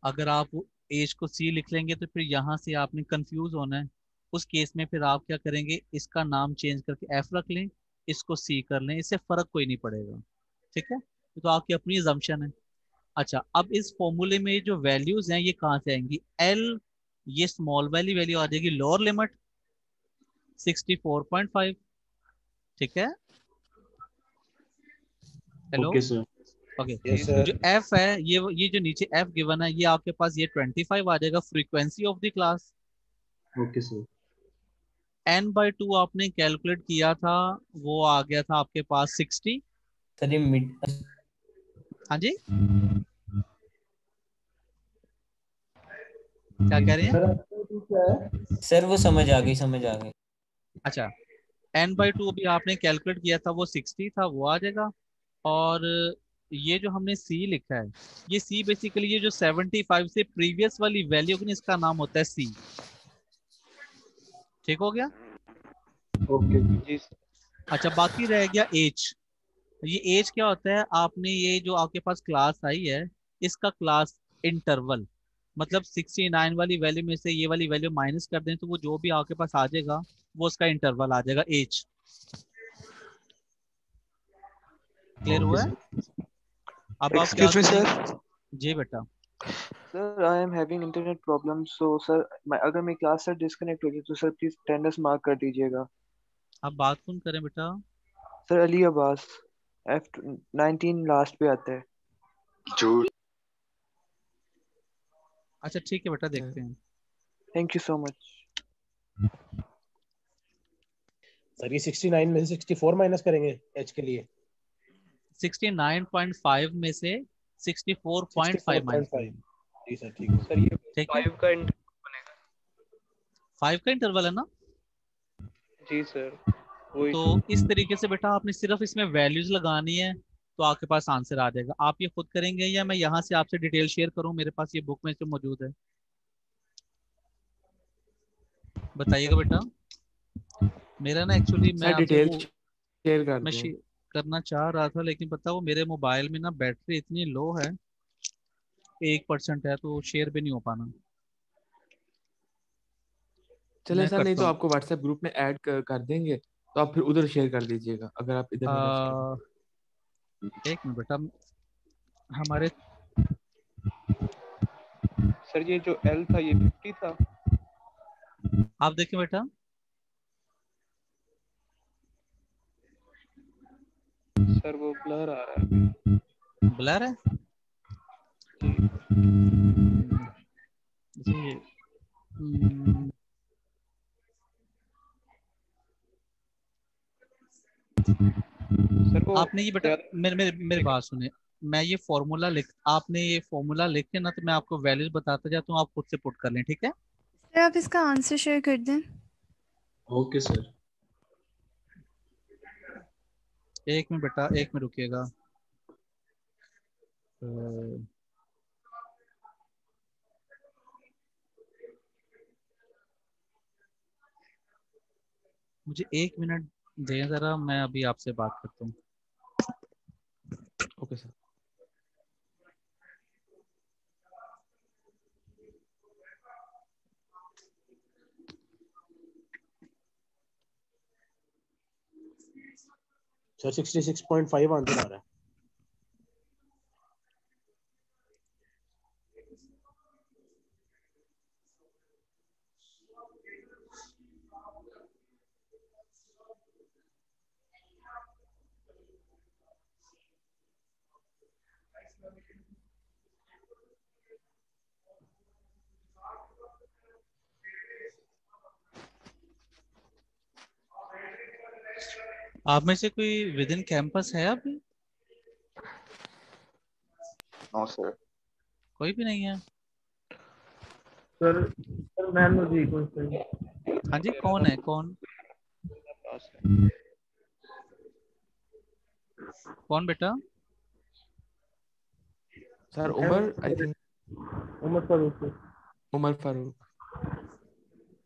अगर आप एज को सी लिख लेंगे तो फिर यहाँ से आपने कंफ्यूज होना है। उस केस में फिर आप क्या करेंगे, इसका नाम चेंज करके एफ रख लें, इसको सी कर लें, इससे फर्क कोई नहीं पड़ेगा। ठीक है, तो आपकी अपनी assumption है। अच्छा, अब इस फॉर्मूले में जो वैल्यूज हैं ये कहाँ से आएंगी, एल, ये स्मॉल वाली वैल्यू आ जाएगी लोअर लिमिट 64.5। ठीक है। Hello. Okay sir. Okay. Yes जो सर। एफ है, ये जो नीचे एफ गिवन है, ये आपके पास ये 25 आ जाएगा, frequency of the class. Okay sir. n/2 आपने कैलकुलेट किया था, वो आ गया था आपके पास 60। सर ये मिड हाँ जी, क्या कह रहे हैं? सर वो समझ आ गई। अच्छा, n/2 अभी आपने कैलकुलेट किया था वो 60 था, वो आ जाएगा। और ये जो हमने c लिखा है, ये c बेसिकली ये जो 75 से प्रीवियस वाली वैल्यू होगी ना, इसका नाम होता है c। ठीक हो गया? ओके जी सर। अच्छा, बाकी रह गया एज। ये एज क्या होता है, आपने ये जो आपके पास क्लास आई है, इसका क्लास इंटरवल, मतलब 69 वाली वैल्यू में से ये वाली वैल्यू माइनस कर दें तो वो जो भी आपके पास आ जाएगा वो उसका इंटरवल आ जाएगा एज। क्लियर ओके हुआ है? सर। अब आप क्या एक्सक्यूज मी करेंगे? सर। जी बेटा। Sir I am having internet problem, so sir अगर मेरी क्लास से डिस्कनेक्ट हो गई तो सर प्लीज अटेंडेंस मार्क कर दीजिएगा। आप बात कौन करें बेटा? Sir Ali Abbas, F19 last पे आता है। झूठ। अच्छा ठीक है बेटा, देखते हैं। Thank you so much. Sir ये 69 में से 64 माइनस करेंगे एच के लिए? 69.5 में से 64.5 माइनस 64.5। करेंगे। जी सर ठीक है। सर ये ठीक है, 5 का इंटरवल बनेगा। 5 का इंटरवल है ना। जी सर वही। तो इस तरीके से बेटा आपने सिर्फ इसमें वैल्यूज लगानी है, तो आपके पास आंसर आ जाएगा। आप ये खुद करेंगे या मैं यहाँ से आपसे डिटेल शेयर करूँ? मेरे पास ये बुक में जो मौजूद है, बताइएगा बेटा। मेरा ना एक्चुअली मैं सर आपसे डिटेल वो शेयर कर मैं दूं? करना चाह रहा था, लेकिन पता वो मेरे मोबाइल में ना बैटरी इतनी लो है, 1% है, तो शेयर भी नहीं हो पाना। चले मैं सर, नहीं करता तो हूँ। आपको व्हाट्सएप ग्रुप में ऐड कर देंगे, तो आप फिर उधर शेयर कर दीजिएगा अगर आप इधर नहीं कर सकेंगे। एक मिनट बेटा, हमारे सर ये जो एल था ये 50 था। आप देखें बेटा, सर वो ब्लर आ रहा है। ब्लर है। जैसे ये सर वो आपने ये बेटा मेरे मेरे मेरी बात सुने। मैं ये फॉर्मूला लिख आपने ये फॉर्मूला लिख के ना, तो मैं आपको वैल्यूज बताता जाता हूँ, आप खुद से पुट कर लें, ठीक है। सर आप इसका आंसर शेयर कर दें। Okay sir. एक मिनट बेटा, एक मिनट रुकिएगा। मुझे 1 मिनट दें जरा, मैं अभी आपसे बात करता हूँ। Okay sir. सर 66.5 आंसर आ रहा है। आप में से कोई विद इन कैंपस है अभी? No sir. कोई भी नहीं है? सर मैं जी कौन हाँ जी, कौन है, कौन कौन बेटा? Sir Umar, I think Umar Farooq. Umar Farooq.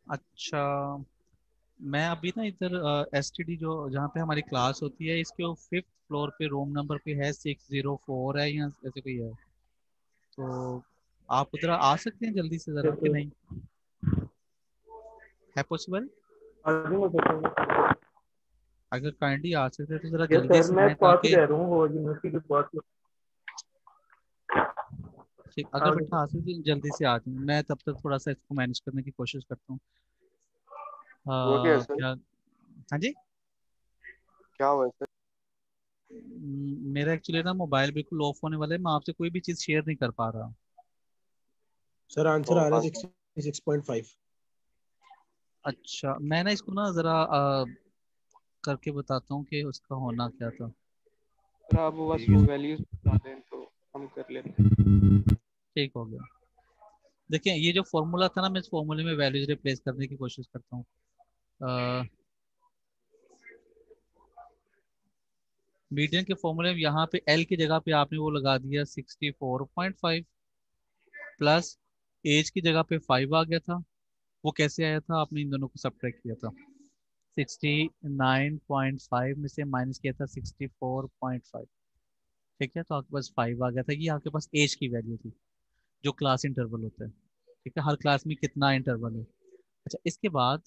अच्छा, मैं अभी ना इधर एसटीडी जो जहाँ पे हमारी क्लास होती है, इसके 5th फ्लोर पे रूम नंबर पे है 604 है, या ऐसे कोई है। तो आप उधर आ सकते हैं जल्दी से जरा कि नहीं, है पॉसिबल? अगर काइंडली आ सकते हैं तो जरा जल्दी सर से मैं आए, पास ही ताकि रह रहा हूँ वो यूनिवर्सिटी के पास। ठीक, अगर बेटा आ सकते हैं जल्दी से आ जाए, मैं तब तक थोड़ा सा इसको मैनेज करने की कोशिश करता हूँ। वो क्या है सर? क्या? हाँ जी, क्या हुआ है सर? मेरा एक्चुअली ना मोबाइल बिल्कुल ऑफ होने वाला है, मैं आपसे कोई भी चीज़ शेयर नहीं कर पा रहा। सर आंसर आ रहा है 66.5। अच्छा, मैं ना इसको ना ज़रा करके बताता हूँ कि उसका होना क्या था। सर आप बस वो वैल्यूज बता दें तो हम कर लेते हैं। ठीक हो गया। देखिए ये जो फॉर्मूला था ना, मैं इस फॉर्मूले में वैल्यूज रिप्लेस करने की कोशिश करता हूँ। मीडियन के फॉर्मूले में यहाँ पे एल की जगह पे आपने वो लगा दिया 64.5, प्लस एज की जगह पे 5 आ गया था। वो कैसे आया था? आपने इन दोनों को सब्ट्रैक्ट किया था, 69.5 में से माइनस किया था 64.5। ठीक है, तो आपके पास 5 आ गया था। ये आपके पास एज की वैल्यू थी, जो क्लास इंटरवल होता है। ठीक है, हर क्लास में कितना इंटरवल है। अच्छा, इसके बाद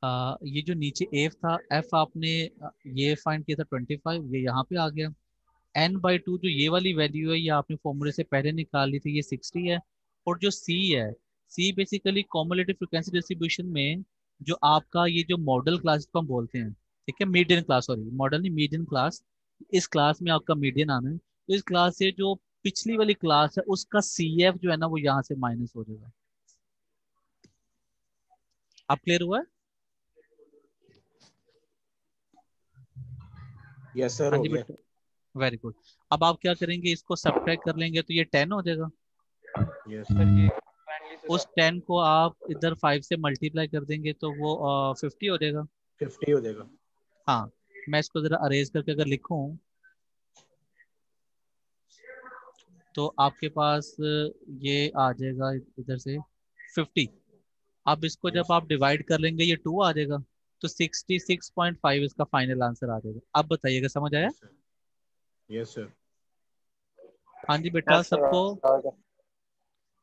ये जो नीचे एफ था, एफ आपने ये फाइंड किया था 25, ये यहाँ पे आ गया। n/2 जो ये वाली वैल्यू है, ये आपने फॉर्मूले से पहले निकाल ली थी, ये 60 है। और जो c है, c basically cumulative frequency distribution में जो आपका ये जो मॉडल क्लास को हम बोलते हैं, ठीक है, मीडियन क्लास, सॉरी मॉडल नहीं, मीडियन क्लास। इस क्लास में आपका मीडियन आना है, तो इस क्लास से जो पिछली वाली क्लास है उसका CF जो है ना वो यहाँ से माइनस हो जाएगा। अब क्लियर हुआ है? यस सर, हाँ हो जी गया। बेटा, वेरी गुड। अब आप क्या करेंगे, इसको सब्ट्रैक्ट कर लेंगे तो ये 10 हो जाएगा। यस सर ये उस 10 को आप इधर 5 से मल्टीप्लाई कर देंगे तो वो 50 हो जाएगा। 50 हो जाएगा। हाँ, मैं इसको जरा अरेज करके अगर लिखूं तो आपके पास ये आ जाएगा इधर से 50। अब इसको जब आप डिवाइड कर लेंगे ये 2 आ जाएगा, तो 66.5 इसका फाइनल आंसर आ जाएगा। अब बताइएगा, समझ आया? Yes sir. हाँ जी बेटा, सबको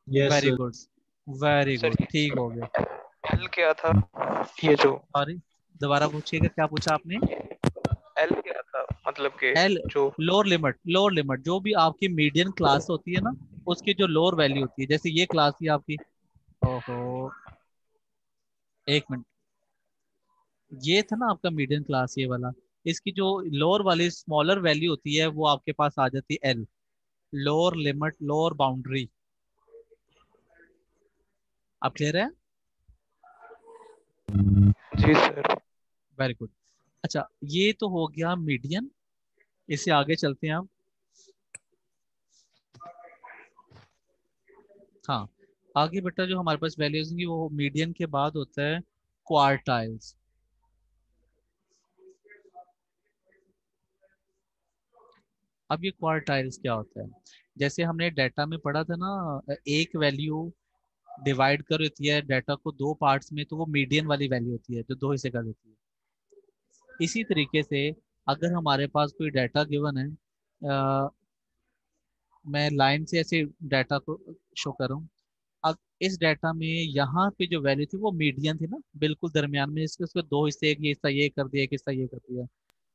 yes very sir. Good, very sir good, ठीक हो गया। एल क्या था ये जो सॉरी, दोबारा पूछिएगा, क्या पूछा आपने? एल क्या था मतलब के एल, जो लोअर लिमिट, लोअर लिमिट जो भी आपकी मीडियन क्लास होती है ना उसकी जो लोअर वैल्यू होती है, जैसे ये क्लास थी आपकी, ओहो एक मिनट, ये था ना आपका मीडियन क्लास ये वाला, इसकी जो लोअर वाली स्मॉलर वैल्यू होती है वो आपके पास आ जाती है L, lower limit, lower boundary. आप क्लियर है? जी सर। Very good. अच्छा, ये तो हो गया मीडियन, इससे आगे चलते हैं आप। हाँ, आगे बेटा जो हमारे पास वैल्यूज होंगी वो मीडियन के बाद होता है क्वार्टाइल्स। अब ये क्वार्टाइल्स क्या होता है? जैसे हमने डाटा में पढ़ा था ना, एक वैल्यू डिवाइड कर देती है डाटा को दो पार्ट्स में, तो वो मीडियन वाली वैल्यू होती है जो दो हिस्से कर देती है। इसी तरीके से अगर हमारे पास कोई डाटा गिवन है, मैं लाइन से ऐसे डाटा को शो कर रहा हूँ। अब इस डाटा में यहाँ पे जो वैल्यू थी वो मीडियन थी ना, बिल्कुल दरमियान में, इसके उसके दो हिस्से, एक हिस्सा ये कर दिया, एक हिस्सा ये कर दिया।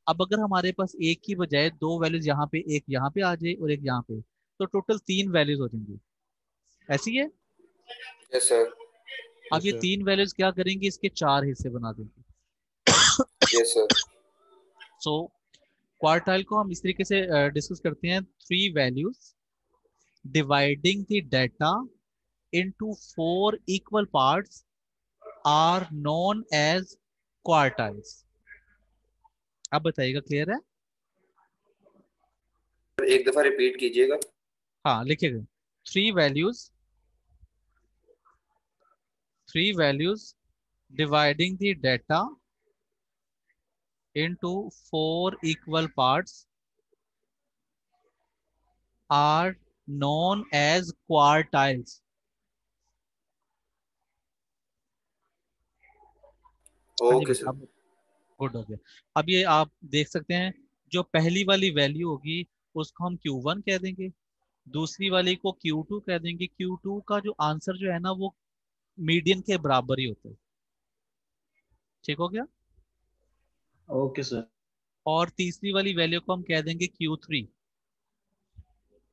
अब अगर हमारे पास एक की बजाय दो वैल्यूज यहाँ पे, एक यहाँ पे आ जाए और एक यहाँ पे, तो टोटल 3 वैल्यूज हो जाएंगी। ऐसी है? Yes sir. अब ये 3 वैल्यूज क्या करेंगे, इसके 4 हिस्से बना देंगे। Yes sir. सो क्वार्टाइल को हम इस तरीके से डिस्कस करते हैं, 3 values dividing the data into 4 equal parts are known as quartiles। अब बताइएगा, क्लियर है? एक दफा रिपीट कीजिएगा। हाँ लिखिएगा, 3 values dividing the data into 4 equal parts are known as quartiles। हाँ जी ओके बेटा, सर। गुड हो गया। अब ये आप देख सकते हैं, जो पहली वाली वैल्यू होगी उसको हम Q1 कह देंगे, दूसरी वाली को Q2 कह देंगे। Q2 का जो आंसर जो है ना वो मीडियन के बराबर ही होता है। ठीक हो गया? Okay sir. और तीसरी वाली वैल्यू को हम कह देंगे Q3।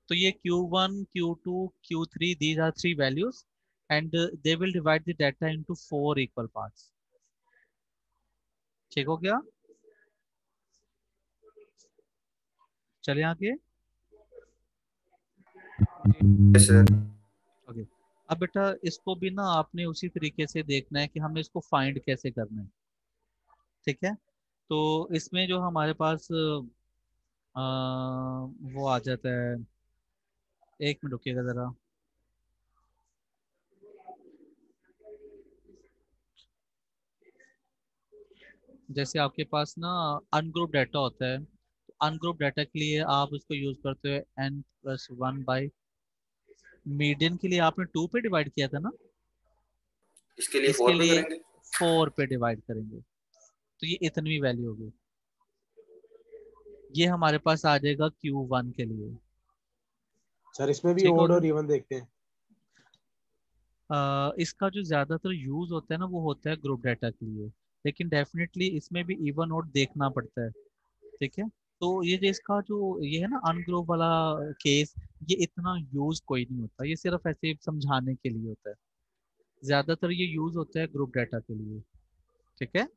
तो ये Q1, Q2, Q3, these are 3 values and they will divide the data into 4 equal parts। ठीक हो गया? चले आगे। Yes sir. ओके, अब बेटा इसको भी ना आपने उसी तरीके से देखना है कि हमें इसको फाइंड कैसे करना है। ठीक है, तो इसमें जो हमारे पास वो आ जाता है, एक मिनट रुकिएगा जरा। जैसे आपके पास ना अनग्रुप डाटा होता है, तो अनग्रुप डाटा के लिए आप उसको यूज करते हो n+1/। मीडियन के लिए आपने 2 पे डिवाइड किया था ना, इसके लिए इसके 4 पे लिए करेंगे। 4 पे डिवाइड करेंगे, तो ये इतनी वैल्यू होगी। ये हमारे पास आ जाएगा Q1 के लिए। सर इसमें भी ठीक हो ओड गया? और इवन देखते हैं। इसका जो ज्यादातर यूज होता है ना वो होता है ग्रुप डाटा के लिए, लेकिन डेफिनेटली इसमें भी इवन ओड देखना पड़ता है। ठीक है, तो ये जो इसका जो ये है ना अनग्रुप वाला केस, ये इतना यूज कोई नहीं होता, ये सिर्फ ऐसे समझाने के लिए होता है। ज्यादातर ये यूज होता है ग्रुप डाटा के लिए। ठीक है?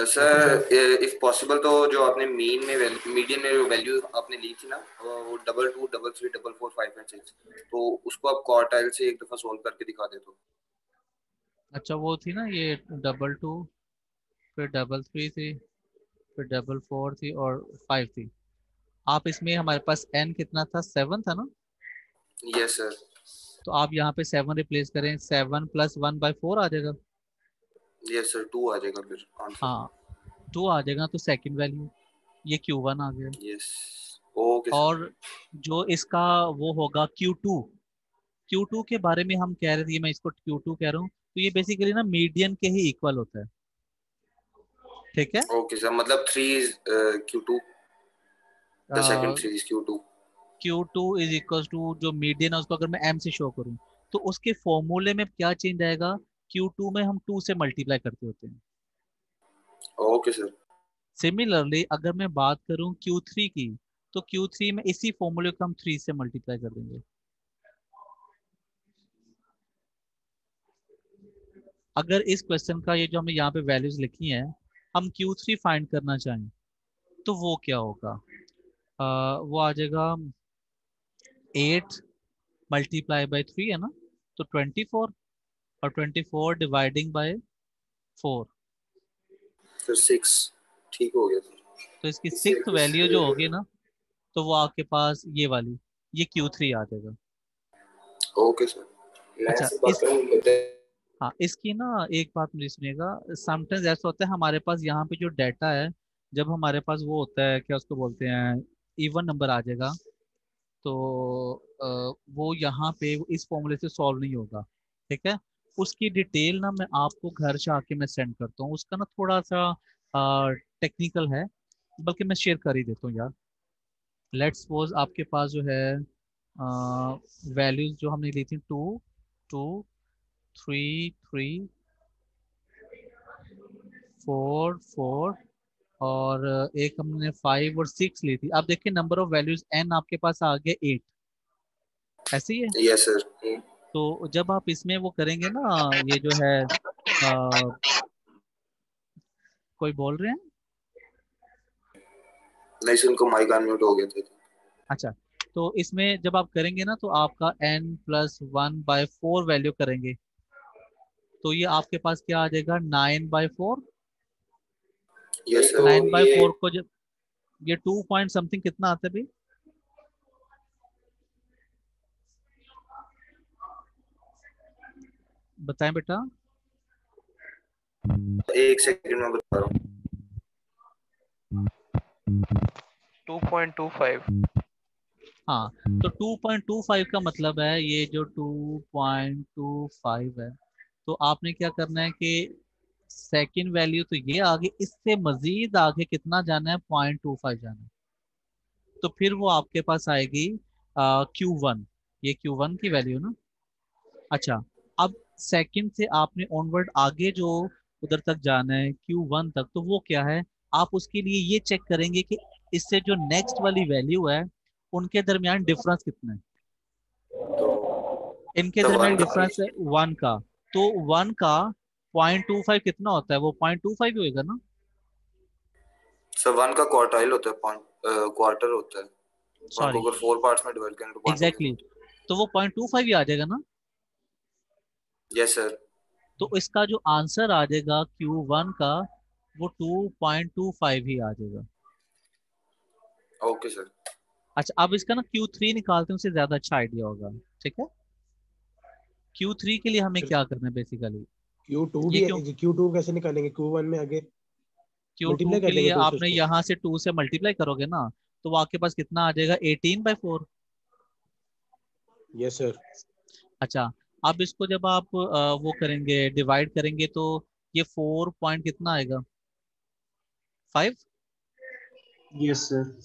सर इफ पॉसिबल तो जो आपने मीडियन में जो वैल्यू आपने ली थी ना, वो 2 2 3 3 4 4 5 एंड 6, तो उसको आप क्वार्टाइल से एक दफा सॉल्व करके दिखा दे तो। अच्छा वो थी ना ये 2 2, फिर 3 3 थी, फिर 4 थी और 5 थी। आप इसमें हमारे पास n कितना था, 7 था ना? Yes sir. तो आप यहाँ पे 7 रिप्लेस करें, 7 + 1/4 आ जाएगा। यस सर, 2 आ जाएगा फिर आंसर। हाँ 2 आ जाएगा, तो सेकंड वैल्यू ये Q1 आ गया। Yes okay sir. और जो इसका वो होगा Q2, Q2 के बारे में हम कह रहे थे, मैं इसको Q2 कह रहा हूँ, तो ये बेसिकली ना मीडियन के ही इक्वल होता है, ठीक है? ओके सर, मतलब 3 is Q2, the second 3 is Q2। Q2 is equal to जो मीडियन है उसको अगर मैं m से शो करूँ तो उसके फॉर्मूले में क्या चेंज आएगा, Q2 में हम 2 से मल्टीप्लाई करते होते हैं। Okay sir. सिमिलरली अगर मैं बात करूं Q3 की, तो Q3 में इसी फॉर्मूले को हम 3 से मल्टीप्लाई कर देंगे। अगर इस क्वेश्चन का ये जो हमने यहाँ पे वैल्यूज लिखी हैं, हम Q3 फाइंड करना चाहें तो वो क्या होगा? वो आ जाएगा 8 × 3 है ना, तो 24, और 24 डिवाइडिंग बाय 4, फिर 6 ठीक हो गया सर। तो इसकी 6th वैल्यू जो होगी ना, तो वो आपके पास ये वाली, ये Q3 आ जाएगा। Okay sir. मैं अच्छा से बात करूं हाँ इसकी ना एक बात मुझे सुनिएगा, समटाइम्स ऐसा होता है हमारे पास यहाँ पे जो डाटा है, जब हमारे पास वो होता है क्या उसको बोलते हैं, इवन नंबर आ जाएगा, तो वो यहाँ पे इस फॉर्मूले से सॉल्व नहीं होगा, ठीक है? उसकी डिटेल ना मैं आपको घर से आके मैं सेंड करता हूँ, उसका ना थोड़ा सा टेक्निकल है, बल्कि मैं शेयर कर ही देता हूँ यार। लेट्स सपोज आपके पास जो है वैल्यूज जो हमने ली थी 2 2 3 3 4 4 और एक हमने 5 और 6 ली थी। अब देखिए नंबर ऑफ वैल्यूज n आपके पास आ गए 8, ऐसे ही है। Yes sir. तो जब आप इसमें वो करेंगे ना, ये जो है कोई बोल रहे हैं? नहीं सर, उनको माइक अनम्यूट हो गया था। अच्छा, तो इसमें जब आप करेंगे ना तो आपका n+1/4 वैल्यू करेंगे, तो ये आपके पास क्या आ जाएगा, 9/4। Yes sir. 9/4 को जब ये 2 पॉइंट समथिंग कितना आता है भाई, बताएं बेटा। एक सेकंड में बता रहा हूँ। 2.25। हाँ तो 2.25 का मतलब है, ये जो 2.25 है, तो आपने क्या करना है कि सेकंड वैल्यू तो ये आगे, इससे मजीद आगे कितना जाना है, 0.25 जाना है, तो फिर वो आपके पास आएगी Q1, ये Q1 की वैल्यू ना। अच्छा, अब सेकंड से आपने ऑनवर्ड आगे जो उधर तक जाना है Q1 तक, तो वो क्या है, आप उसके लिए ये चेक करेंगे कि इससे जो नेक्स्ट वाली वैल्यू है उनके दरमियान डिफरेंस कितना है। इनके तो दरमियान 1 का डिफरेंस है 1 का, तो 1 का 0.25 कितना होता है, वो 0.25 होएगा ना। सर 1 का क्वार्टाइल होता है, क्वार्टर होता है। 1 सॉरी को अगर 4 पार्ट्स में डिवाइड करें तो एग्जैक्टली, तो वो 0.25 ही आ जाएगा ना। Yes sir. तो इसका जो आंसर आ जाएगा Q1 का, वो 2.25 ही आ जाएगा। Okay sir. अच्छा, अब इसका ना Q3 निकालते हैं, उससे ज्यादा अच्छा आइडिया होगा, ठीक है? Q3 के लिए हमें क्या करना है बेसिकली, Q2 ये भी क्यों, Q2 कैसे निकालेंगे, Q1 में आगे Q2 मल्टीप्लाई के कर लिए देंगे 2 से आपने उसको। यहाँ से 2 से मल्टीप्लाई करोगे ना, तो वो आपके पास कितना आ जाएगा, 18/4। Yes sir. अच्छा, अब इसको जब आप वो करेंगे, डिवाइड करेंगे, तो ये 4 पॉइंट कितना आएगा, 5। Yes sir.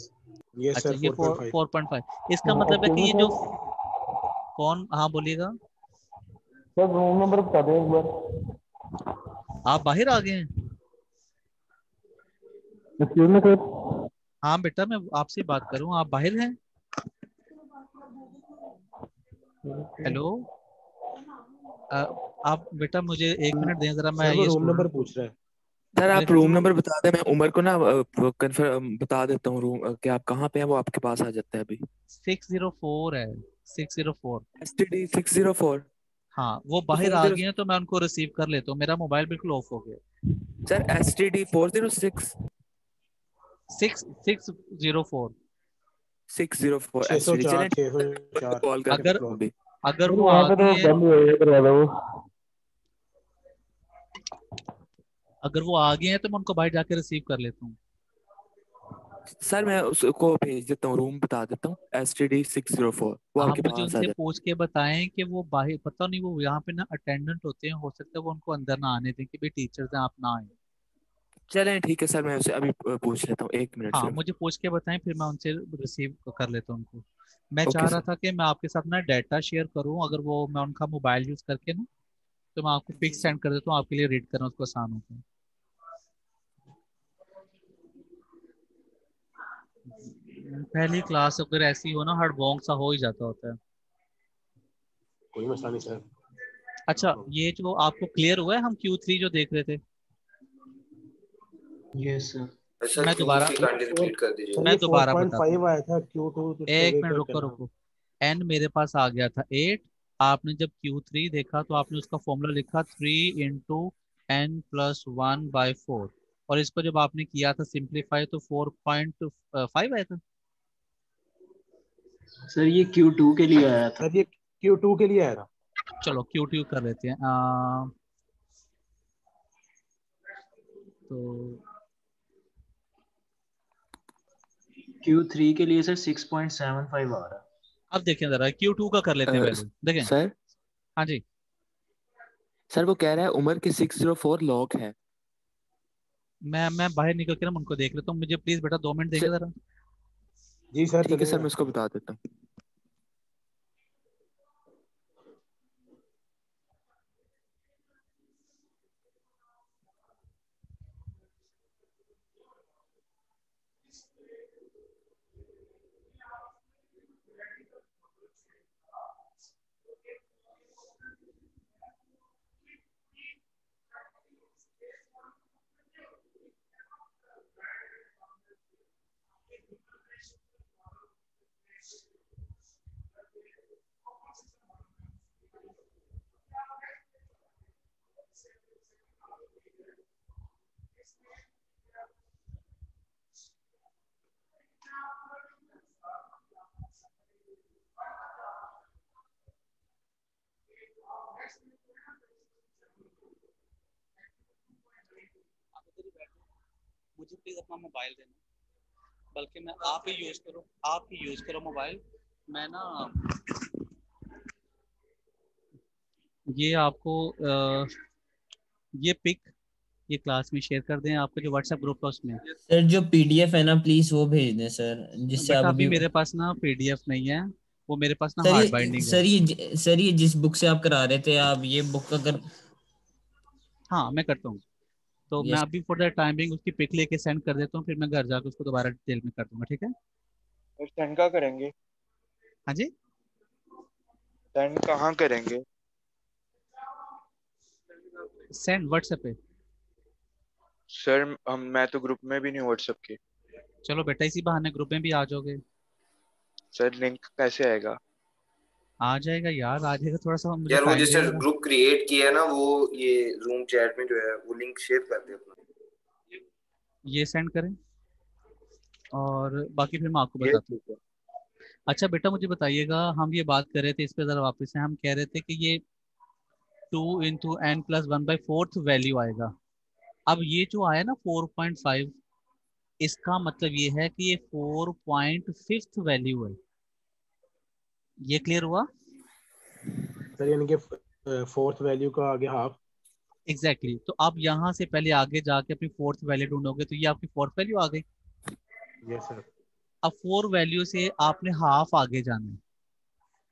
यस अच्छा सर, ये 4.5। 4.5, इसका मतलब है कि एक्चुअली ये जो, सर, कौन, हाँ बोलिएगा। सर रूम नंबर बता दें एक बार। आप बाहर आ गए हैं? एक्चुअली में सर, हाँ बेटा मैं आपसे बात करूँ, आप बाहर हैं? हेलो, आप बेटा मुझे 1 मिनट दें जरा, मैं सर वो ये रूम नंबर स्टूडेंट को, पूछ रहा है। सर मेरे आप ख्याल से रूम वो नंबर बता दें, मैं उमर को ना कंफर्म बता देता हूँ रूम कि आप कहाँ पे हैं, वो आपके पास आ जाता है अभी। 604 है, 604। STD 604। हाँ वो तो बाहर फोर आ जीरो गए हैं तो मैं उनको रिसीव कर लेता हूँ, मेरा मोबाइल बिल्कुल ऑफ हो गया। Sir STD 406 604। 604 STD 604 चलें, 604 कॉल करके अगर बताऊँ अभी। अगर सर वो वहाँ आ पे तो गए हैं, बंद हुए करवा दो। अगर वो आ गए हैं तो मैं उनको बाहर जाके रिसीव कर लेता हूँ। सर मैं उसको भेज देता हूँ, रूम बता देता हूँ, STD 604, वो आप आपके मुझे पास आ उनसे जाता पूछ के बताएं कि वो बाहर, पता नहीं वो यहाँ पे ना अटेंडेंट होते हैं, हो सकता है वो उनको अंदर ना आने दें कि भाई टीचर्स हैं आप ना आए। है। चलें ठीक है सर, मैं उसे अभी पूछ लेता हूँ, 1 मिनट हाँ सिर्फ। मुझे पूछ के बताएं, फिर मैं उनसे रिसीव कर लेता हूँ उनको। मैं ओके चाह रहा सर। था कि मैं आपके साथ ना डाटा शेयर करूँ, अगर वो मैं उनका मोबाइल यूज करके ना, तो मैं आपको पिक सेंड कर देता हूँ, आपके लिए रीड करना उसको आसान होता है। पहली क्लास अगर ऐसी हो ना, हर बोंग सा हो ही जाता होता है। कोई मसला नहीं सर। अच्छा ये जो आपको क्लियर हुआ है, हम Q3 जो देख रहे थे, यस सर। सर मैं दोबारा Q3 ये काइंडली फोर रिपीट कर दीजिए। सर मैं ये दोबारा बताता हूँ। 4.5 आया था Q2 तो एक स्टोरेज मिनट का रुको करना। रुको। एन मेरे पास आ गया था 8। आपने जब Q3 देखा तो आपने उसका फॉर्मूला लिखा 3 × n+1/4, और इसको जब आपने किया था सिंप्लीफाई तो 4.5 आया था। सर ये Q2 के लिए आया था। सर ये Q2 के लिए आया था। चलो Q2 कर लेते हैं। तो Q3 के लिए सर 6.75 आ रहा है। अब देखें जरा Q2 का कर लेते हैं पहले, देखें। सर हाँ जी। सर वो कह रहा है उमर के 604 लॉक है। मैं बाहर निकल के ना उनको देख लेता हूँ, मुझे प्लीज बेटा 2 मिनट देंगे जरा। जी सर ठीक है सर, चलेगा। मैं उसको बता देता हूँ। मुझे प्लीज अपना मोबाइल देना, बल्कि मैं आप ही यूज करो, आप ही यूज करो मोबाइल। मैं ना ये आपको ये पिक ये क्लास में शेयर कर दें, आपका जो व्हाट्सएप ग्रुप है उसमें। सर जो PDF है ना प्लीज वो भेज दें सर, जिससे आप बेटा अभी अभी। मेरे पास ना PDF नहीं है, वो मेरे पास ना सर हार्ड ये बाइंडिंग है। सर ये सर ये जिस बुक से आप करा रहे थे, आप ये बुक अगर। हाँ मैं करता हूँ, तो मैं यस। अभी फॉर द टाइमिंग उसकी पिक लेके सेंड कर देता हूँ, फिर मैं घर जाकर उसको दोबारा डिटेल में कर दूंगा, ठीक है। सेंड कहाँ करेंगे? हाँ जी। सेंड कहाँ करेंगे? सेंड व्हाट्सएप पे। सर मैं तो ग्रुप में भी नहीं व्हाट्सएप के। चलो बेटा इसी बहाने ग्रुप में भी आ जाओगे। सर लिंक कैसे आएगा? आ जाएगा यार, आ जाएगा, थोड़ा सा मुझे यार वो टाइम जिससे दें जरा। ग्रुप क्रिएट किया है ना, वो ये रूम चैट में जो है वो लिंक शेयर कर दे अपना। ये सेंड करें और बाकी फिर मैं आपको ये बताता हूँ। ठीक है। अच्छा बेटा मुझे बताइएगा, हम ये बात कर रहे थे इस पे जरा वापस से, हम कह रहे थे कि ये 2 × n+1/4 वैल्यू आएगा। अब ये जो आया ना 4.5, इसका मतलब ये है कि ये 4.5 वैल्यू है। ये क्लियर हुआ? सर यानी कि फोर्थ वैल्यू का आगे हाफ। एग्जैक्टली तो आप यहाँ से पहले आगे जाके अपनी फोर्थ वैल्यू ढूंढोगे, तो ये आपकी फोर्थ वैल्यू आ गई। Yes sir. अब 4 वैल्यू से आपने हाफ आगे जाना है,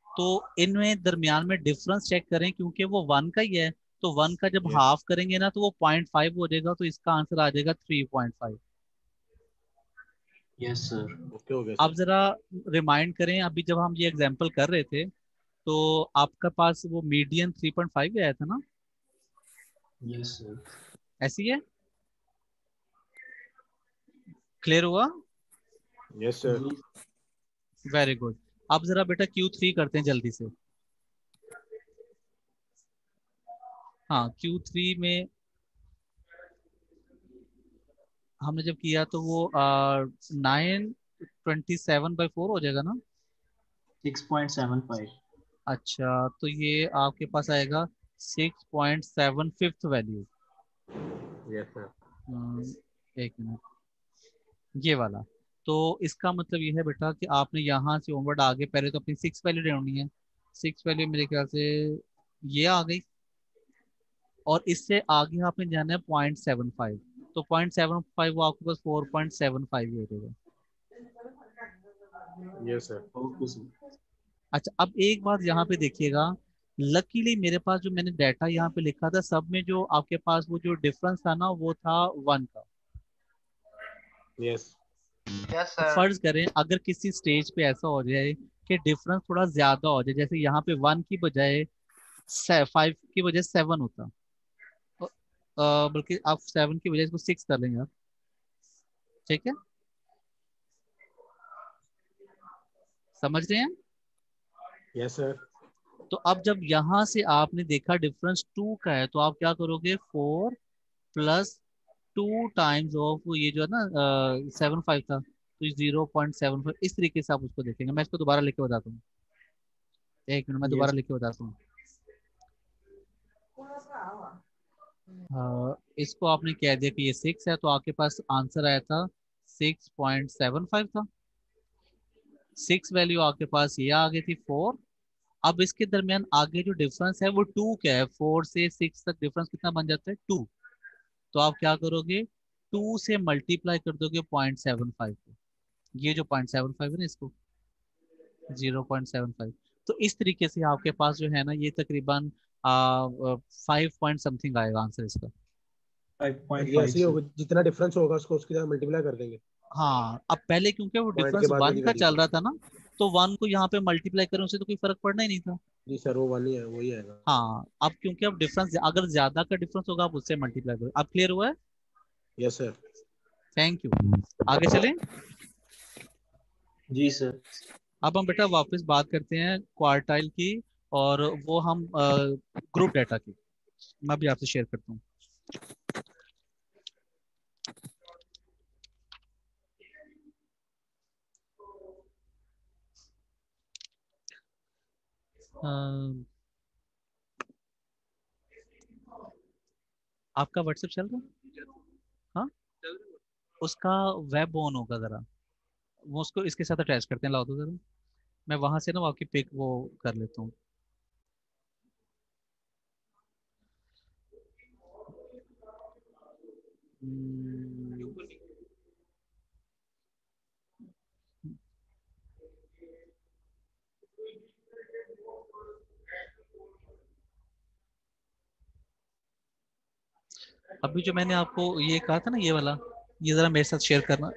तो इनमें दरमियान में डिफरेंस चेक करें, क्योंकि वो 1 का ही है, तो 1 का जब यस हाफ करेंगे ना तो वो 0.5 हो जाएगा, तो इसका आंसर आ जाएगा 3.5। Yes sir. ओके हो गया आप सर। जरा रिमाइंड करें, अभी जब हम ये एग्जांपल कर रहे थे तो आपका पास वो मीडियन 3.5 आया था ना, यस सर। ऐसी है। क्लियर हुआ? Yes sir. Very good. अब जरा बेटा Q3 करते हैं जल्दी से। हाँ, Q3 में हमने जब किया तो वो 927/4 हो जाएगा ना? 6.75। अच्छा, तो ये आपके पास आएगा 6.7 फिफ्थ वैल्यू। Yes sir. एक मिनट, ये वाला। तो इसका मतलब ये है बेटा कि आपने यहाँ से ओनवर्ड आगे पहले तो अपनी 6 वैल्यू ढूंढनी है। 6 वैल्यू मेरे ख्याल से ये आ गई, और इससे आगे आपने जाना है 0.75। तो 0.75 वो आपके पास 4.75 हो जाएगा। Yes sir. Okay sir. अच्छा, अब एक बात यहाँ पे देखिएगा, लकीली मेरे पास जो मैंने डाटा यहाँ पे लिखा था सब में जो आपके पास वो जो डिफरेंस था ना वो था 1 का। यस। यस तो सर। फर्ज करें अगर किसी स्टेज पे ऐसा हो जाए कि डिफरेंस थोड़ा ज्यादा हो जाए, जैसे यहाँ पे 1 की बजाय 5 की बजाय 7 होता, तो, बल्कि आप 7 की बजाय इसको 6 कर लेंगे आप, ठीक है? समझ रहे हैं? Yes sir. तो अब जब यहाँ से आपने देखा डिफरेंस 2 का है, तो आप क्या करोगे, 4 प्लस 2 टाइम्स ऑफ ये जो है ना 7.5 था, तो 0.75, इस तरीके से आप उसको देखेंगे। मैं इसको दोबारा लिख के बताता हूँ, एक मिनट, मैं दोबारा यस। लिख के बताता हूँ। इसको आपने कह दिया कि ये 6 है, तो आपके पास आंसर आया था 6.75 था। 6 वैल्यू आपके पास ये आ गई थी 4। अब इसके दरमियान आगे जो डिफरेंस है वो 2 क्या है, 4 से 6 तक डिफरेंस कितना बन जाता है, 2। तो आप क्या करोगे, 2 से मल्टीप्लाई कर दोगे 0.75 को, ये जो 0.75 है ना इसको 0.75। तो इस तरीके से आपके पास जो है ना ये तकरीबन 5 पॉइंट समथिंग आएगा आंसर इसका। ये ऐसे ही होगा, जितना डिफरेंस होगा उसको उसके साथ मल्टीप्लाई कर देंगे। हाँ, अब पहले क्योंकि वो पॉइंट के डिफरेंस बाद 1 वाली का वैल्यू। चल रहा था ना, तो 1 को यहाँ पे मल्टीप्लाई करें उससे तो कोई फर्क पड़ना ही नहीं था। जी सर, वो वाली है, वही आएगा। हाँ, अब क्योंकि अब डिफरेंस अगर ज्यादा का डिफरेंस होगा आप उससे मल्टीप्लाई करो। अब क्लियर हुआ है? Yes sir. Thank you. आगे चलें। जी सर। अब हम बेटा वापस बात करते हैं क्वार्टाइल की, और वो हम ग्रुप डाटा की। मैं भी आपसे शेयर करता हूँ। आपका व्हाट्सएप चल रहा है? हाँ, उसका वेब ऑन होगा जरा, वो उसको इसके साथ अटैच करते हैं, लाओ तो जरा, मैं वहां से ना वो आपकी पिक वो कर लेता हूँ। अभी जो मैंने आपको ये कहा था ना ये वाला, ये जरा मेरे साथ शेयर करना।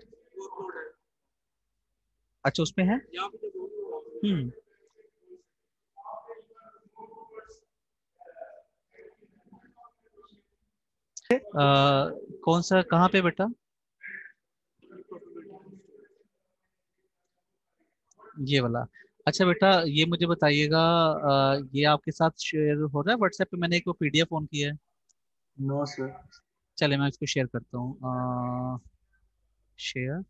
अच्छा, उसमें है। कौन सा, कहाँ पे बेटा? ये वाला। अच्छा बेटा, ये मुझे बताइएगा, ये आपके साथ शेयर हो रहा है व्हाट्सएप पे? मैंने एक वो PDF ऑन किया है। No sir. चले मैं इसको शेयर करता हूँ, शेयर,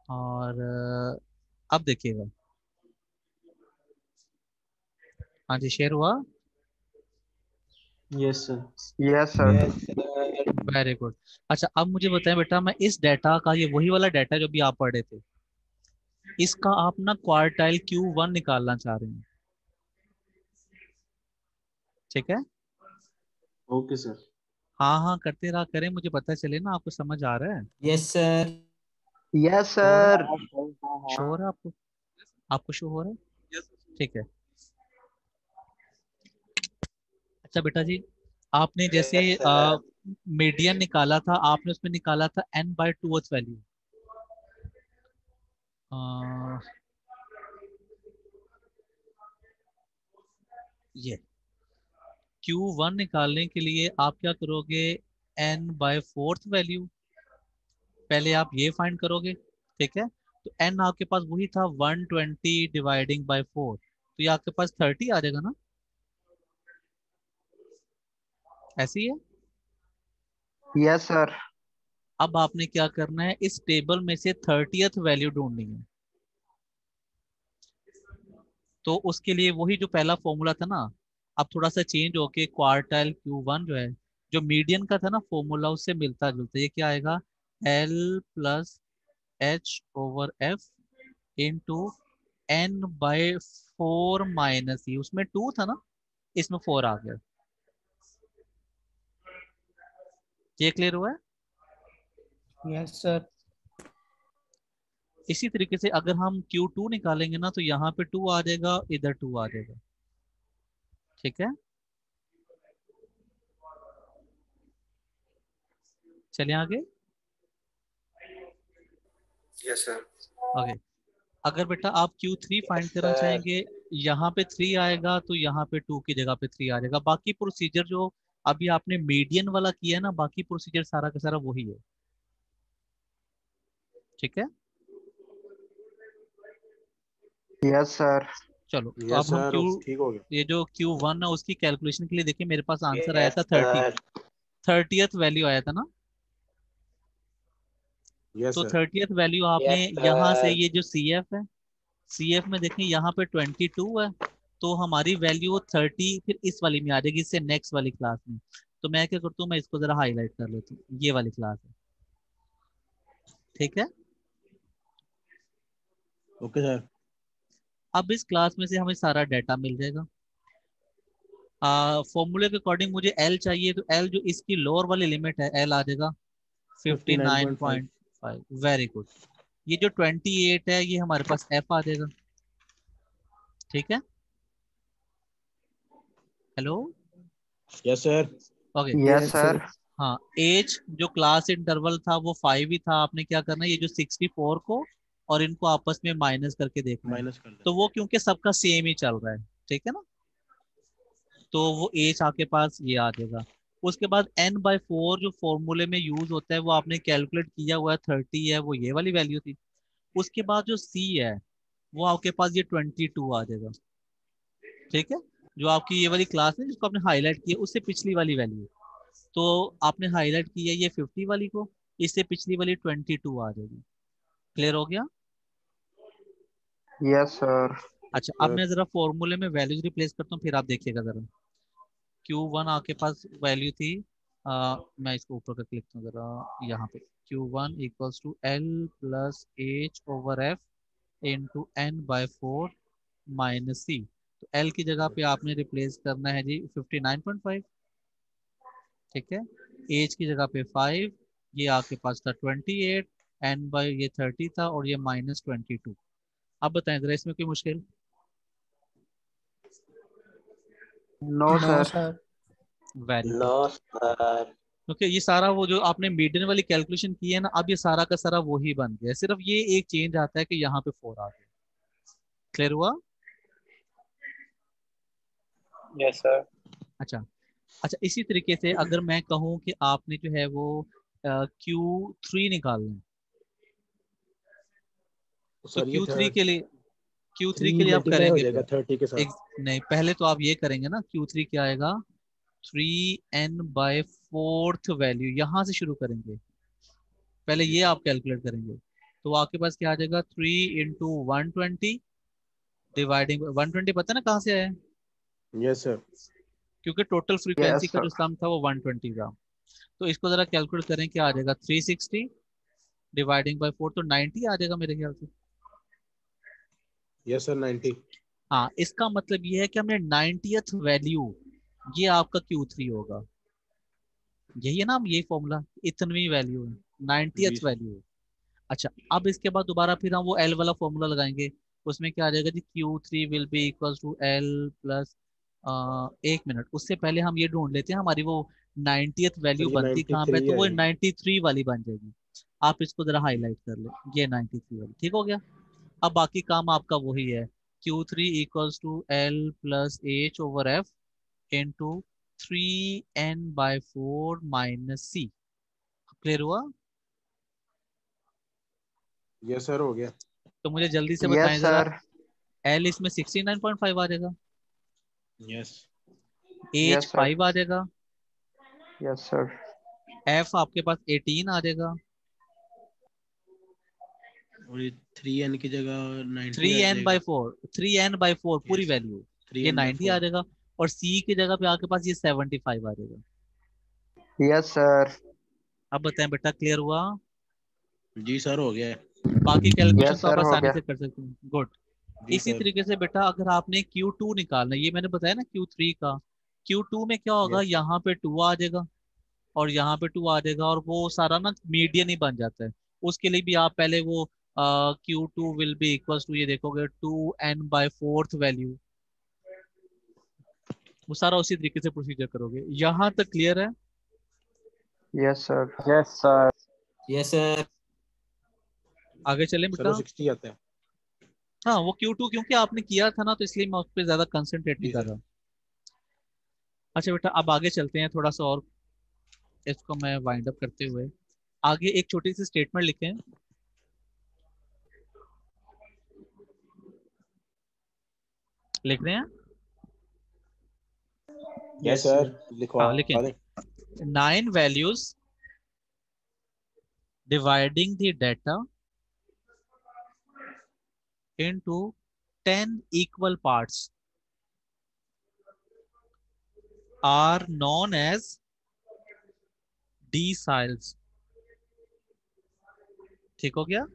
और अब देखिएगा। हाँ जी, शेयर हुआ। Yes sir. Yes sir. Very good. अच्छा, अब मुझे बताएं बेटा, मैं इस डाटा का, ये वही वाला डाटा जो भी आप पढ़े थे, इसका आप ना क्वार्टाइल Q1 निकालना चाह रहे हैं, ठीक है? Okay sir. हाँ हाँ करते रहा करें, मुझे पता चले ना आपको समझ आ रहा है। Yes sir. यस शो है? सर। शो हो रहा है आपको? आपको शो हो रहा है? ठीक है। अच्छा बेटा जी, आपने जैसे मीडियन निकाला था, आपने उसमें निकाला था n/2 वैल्यू। ये Q1 निकालने के लिए आप क्या करोगे, n/4 वैल्यू पहले आप ये फाइंड करोगे, ठीक है। तो n आपके पास वही था 120 डिवाइडिंग बाय 4, तो ये आपके पास 30 आ जाएगा ना, ऐसी है। Yes sir. अब आपने क्या करना है, इस टेबल में से 30th वैल्यू ढूंढनी है। तो उसके लिए वही जो पहला फॉर्मूला था ना, अब थोड़ा सा चेंज होके क्वार्टाइल Q1 जो है, जो मीडियन का था ना फॉर्मूला, उससे मिलता जुलता, ये क्या आएगा, L plus H over F into N by 4 minus E, उसमें 2 था ना, इसमें 4 आ गया। ये क्लियर हुआ है। Yes sir. इसी तरीके से अगर हम Q2 निकालेंगे ना, तो यहाँ पे 2 आ जाएगा, इधर 2 आ जाएगा, ठीक है। चलिए आगे। Yes sir. ओके, अगर बेटा आप Q3 फाइंड करना सर चाहेंगे, यहाँ पे 3 आएगा, तो यहाँ पे 2 की जगह पे 3 आ जाएगा। बाकी प्रोसीजर जो अभी आपने मीडियन वाला किया है ना, बाकी प्रोसीजर सारा का सारा वही है, ठीक है। Yes sir. चलो तो यस अब हम सर, ठीक हो गया। ये जो Q1 है उसकी कैलकुलेशन के लिए देखिए, मेरे पास आंसर आया यस था 30, सर। 30th वैल्यू आया था ना। यस तो सर। 30th वैल्यू आपने यस यहाँ से, सर। ये जो CF है, CF में देखें यहाँ पे 22 है, तो हमारी वैल्यू 30 फिर इस वाली में आ जाएगी, इससे नेक्स्ट वाली क्लास में। तो मैं क्या करता हूँ, मैं इसको जरा हाईलाइट कर लेता हूँ, ये वाली क्लास है, ठीक है। Okay sir. अब इस क्लास में से हमें सारा डाटा मिल जाएगा। फॉर्मूले के अकॉर्डिंग मुझे L चाहिए, तो L जो इसकी लोअर वाली लिमिट है, L आ जाएगा 59.5। 59.5, वेरी गुड। ये जो 28 है, ये हमारे पास F आ जाएगा, ठीक है। Hello, yes sir. Okay. Yes sir. हाँ, एज जो क्लास इंटरवल था वो 5 ही था। आपने क्या करना है, ये जो 64 को और इनको आपस में माइनस करके देखना है। माइनस कर तो देना। वो क्योंकि सबका सेम ही चल रहा है, ठीक है ना, तो वो एज आपके पास ये आ जाएगा। उसके बाद n/4 जो फॉर्मूले में यूज होता है, वो आपने कैलकुलेट किया हुआ है, 30 है, वो ये वाली वैल्यू थी। उसके बाद जो C है, वो आपके पास ये 22 आ जाएगा, ठीक है। जो आपकी ये वाली क्लास है जिसको आपने हाईलाइट किया, उससे पिछली वाली वैल्यू, तो आपने हाईलाइट की है ये 50 वाली को, इससे पिछली वाली 22 आ जाएगी। क्लियर हो गया। Yes sir. अच्छा, अब सर मैं जरा फॉर्मूले में वैल्यूज रिप्लेस करता हूँ, फिर आप देखिएगा जरा। Q1 आपके पास वैल्यू थी, मैं इसको ऊपर का क्लिक करूँ जरा, यहाँ पे Q1 equals to L plus H over F into n/4 minus C। तो L की जगह पे आपने रिप्लेस करना है जी 59.5, ठीक है। एज की जगह पे 5, ये आपके पास था 28, n बाई ये 30 था, और ये -22। अब बताएं जरा, इसमें कोई मुश्किल। No no sir. Sir. Very no good. Sir. क्योंकि ये सारा वो जो आपने मीडियन वाली कैलकुलेशन की है ना, अब ये सारा का सारा वही बन गया है, सिर्फ ये एक चेंज आता है कि यहाँ पे 4 आ गया। क्लियर हुआ। Yes sir. अच्छा, अच्छा, इसी तरीके से अगर मैं कहूँ कि आपने जो है वो Q3 निकालना है, तो सर ये Q3 के लिए, Q3 के 3 लिए आप मल्टीप्लाई हो करेंगे जाएगा क्या। 30 के साथ। नहीं, पहले तो आप ये करेंगे ना, Q3 क्या आएगा, 3n/4 वैल्यू, यहाँ से शुरू करेंगे, पहले ये आप कैलकुलेट करेंगे। तो आपके पास क्या आ जाएगा, 3 इंटू 120 डिवाइडिंग 120, पता है ना कहाँ से आया है, यस सर। क्योंकि टोटल फ्रीक्वेंसी यस का जो सर। सम था वो 120 था। तो इसको जरा कैलकुलेट करें, क्या आ जाएगा, 360 डिवाइडिंग बाय 4, तो 90 आ जाएगा मेरे ख्याल से। Yes sir 90। हाँ, इसका मतलब ये है कि हमने 90th वैल्यू, ये आपका Q3 होगा। यही है ना, ये फॉर्मूला, इतनवी वैल्यू है, 90th 20। वैल्यू है। अच्छा, अब इसके बाद दोबारा फिर हम वो L वाला फॉर्मूला लगाएंगे। उसमें क्या आ जाएगा जी, Q3 will be equal to L plus, एक मिनट, उससे पहले हम ये ढूंढ लेते हैं हमारी वो 90th सर वैल्यू ये बनती कहाँ पे, 93 तो वो आएगी। 93 वाली बन जाएगी। आप इसको जरा हाईलाइट कर ले, ये 93 वाली, ठीक हो गया। अब बाकी काम आपका वही है, Q3 equals to L plus H over F into 3n/4 minus C। Clear हुआ। यस सर हो गया। तो मुझे जल्दी से यस बताएं जरा, सर। एल इसमें 69.5 आ जाएगा, यस एज यस सर। 5 आ जाएगा, यस सर। एफ आपके पास 18 आ जाएगा, और ये 3n की जगह 90 आ 3n/4, 3n/4 पूरी यस वैल्यू, ये 90 आ 3n/4। जाएगा, और सी की जगह पे आपके पास ये 75 आ जाएगा। Yes sir. अब बताएं बेटा, क्लियर हुआ? जी सर हो गया है। बाकी कैलकुलेशन यस तो आप सर हो आसानी गया। से कर सकते हैं। गुड। जी इसी सर। तरीके से बेटा अगर आपने Q2 निकालना है, ये मैंने बताया ना Q3 का, Q2 में क्या होगा, यस यहाँ पे 2 आ जाएगा और यहाँ पे 2 आ जाएगा, और वो सारा ना मीडियन ही बन जाता है। उसके लिए भी आप पहले वो Q2 will be equal to, ये देखोगे 2n/4 वैल्यू, वो सारा उसी तरीके से प्रोसीजर करोगे। यहाँ तक क्लियर है? Yes sir. Yes sir. Yes sir. आगे चलें सर वो बेटा। 60 आता है। हाँ वो Q2 क्योंकि आपने किया था ना, तो इसलिए मैं उस पर ज्यादा कंसंट्रेट नहीं जी कर सर। रहा। अच्छा बेटा अब आगे चलते हैं थोड़ा सा और, इसको मैं वाइंड अप करते हुए आगे एक छोटी सी स्टेटमेंट लिखे हैं, लिख रहे हैं? Yes yes sir sir. लिखवा हाँ लिखें, दें। 9 values dividing the data into 10 equal parts are known as deciles। ठीक हो गया?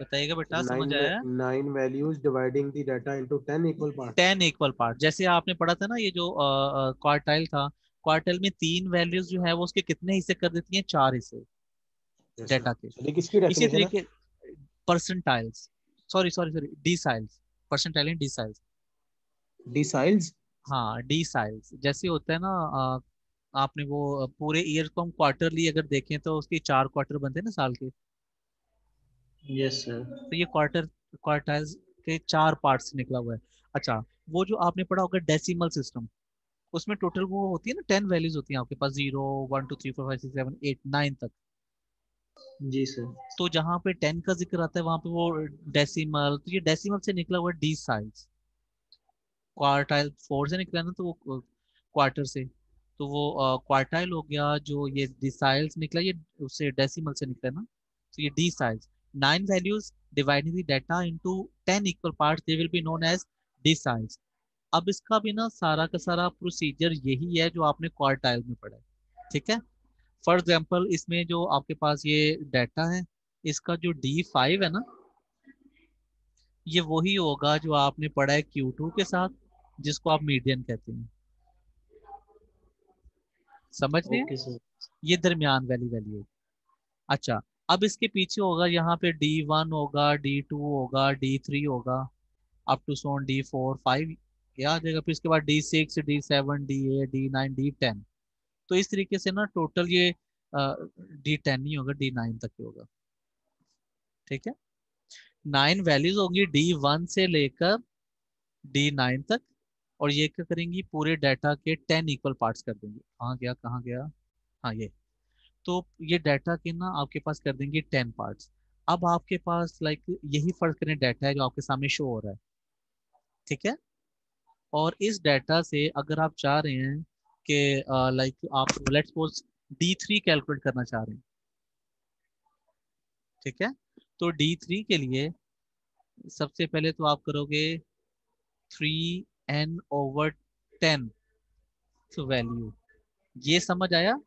बताइएगा बेटा, समझ आया? 9 values dividing the data into 10 equal parts। 10 equal part, जैसे आपने पढ़ा था ना, ये जो क्वार्टाइल था, क्वार्टाइल में 3 वैल्यूज जो है वो उसके कितने हिस्से कर देती हैं? 4 हिस्से यस सर। डेटा के। सर ये किसकी इसी डेफिनेशन है? तरीके percentiles, sorry sorry sorry, deciles, percentile and deciles. Deciles. हाँ डिसाइल्स, जैसे होता है ना, आपने वो पूरे ईयर को हम क्वार्टरली अगर देखें तो उसके 4 क्वार्टर बनते हैं ना साल के, यस सर। तो ये क्वार्टाइल्स के 4 पार्ट्स से निकला हुआ है। अच्छा, वो जो आपने पढ़ा होगा डेसिमल सिस्टम, उसमें टोटल वो होती है ना 10 वैल्यूज होती हैं आपके पास, 0 1 2 3 4 5 6 7 8 9 तक। जी सर। तो जहाँ पे 10 का जिक्र आता है वहां पे वो डेसिमल, तो ये डेसिमल से निकला हुआ डी साइज। क्वार्टाइल 4 से निकला ना, तो वो क्वार्टर से, तो वो क्वार्टाइल हो गया। जो ये डिसाइल्स निकला, ये उससे डेसिमल से निकला ना, तो ये deciles. 9 values dividing the data into 10 equal parts, they will be known as deciles। अब इसका भी ना सारा का सारा प्रोसीजर यही है जो आपने क्वार्टाइल में पढ़ा है, ठीक है? फॉर एग्जाम्पल इसमें जो आपके पास ये डाटा है, इसका जो D5 है ना, ये वही होगा जो आपने पढ़ा है Q2 के साथ, जिसको आप मीडियन कहते हैं। समझ रहे हैं? Okay sir. ये दरमियान वाली वैल्यू। अच्छा, अब इसके पीछे होगा, यहाँ पे D1 होगा, D2 होगा, D3 होगा, अप टू सोन D4 5 ये आ जाएगा। फिर इसके बाद D6 D7 D8 D9 D10। तो इस तरीके से ना टोटल ये D10 नहीं होगा, D9 तक ही होगा, ठीक है? 9 वैल्यूज होंगी D1 से लेकर D9 तक, और ये क्या करेंगी, पूरे डाटा के 10 इक्वल पार्ट्स कर देंगे। कहाँ गया कहाँ गया, हाँ ये। तो ये डाटा के ना आपके पास कर देंगे 10 पार्ट्स। अब आपके पास लाइक यही फर्क करें डाटा है जो आपके सामने शो हो रहा है, ठीक है? और इस डाटा से अगर आप चाह रहे हैं कि लाइक आप लेट्स सपोज D3 कैलकुलेट करना चाह रहे हैं, ठीक है? तो D3 के लिए सबसे पहले तो आप करोगे 3n/10 वैल्यू। ये समझ आया?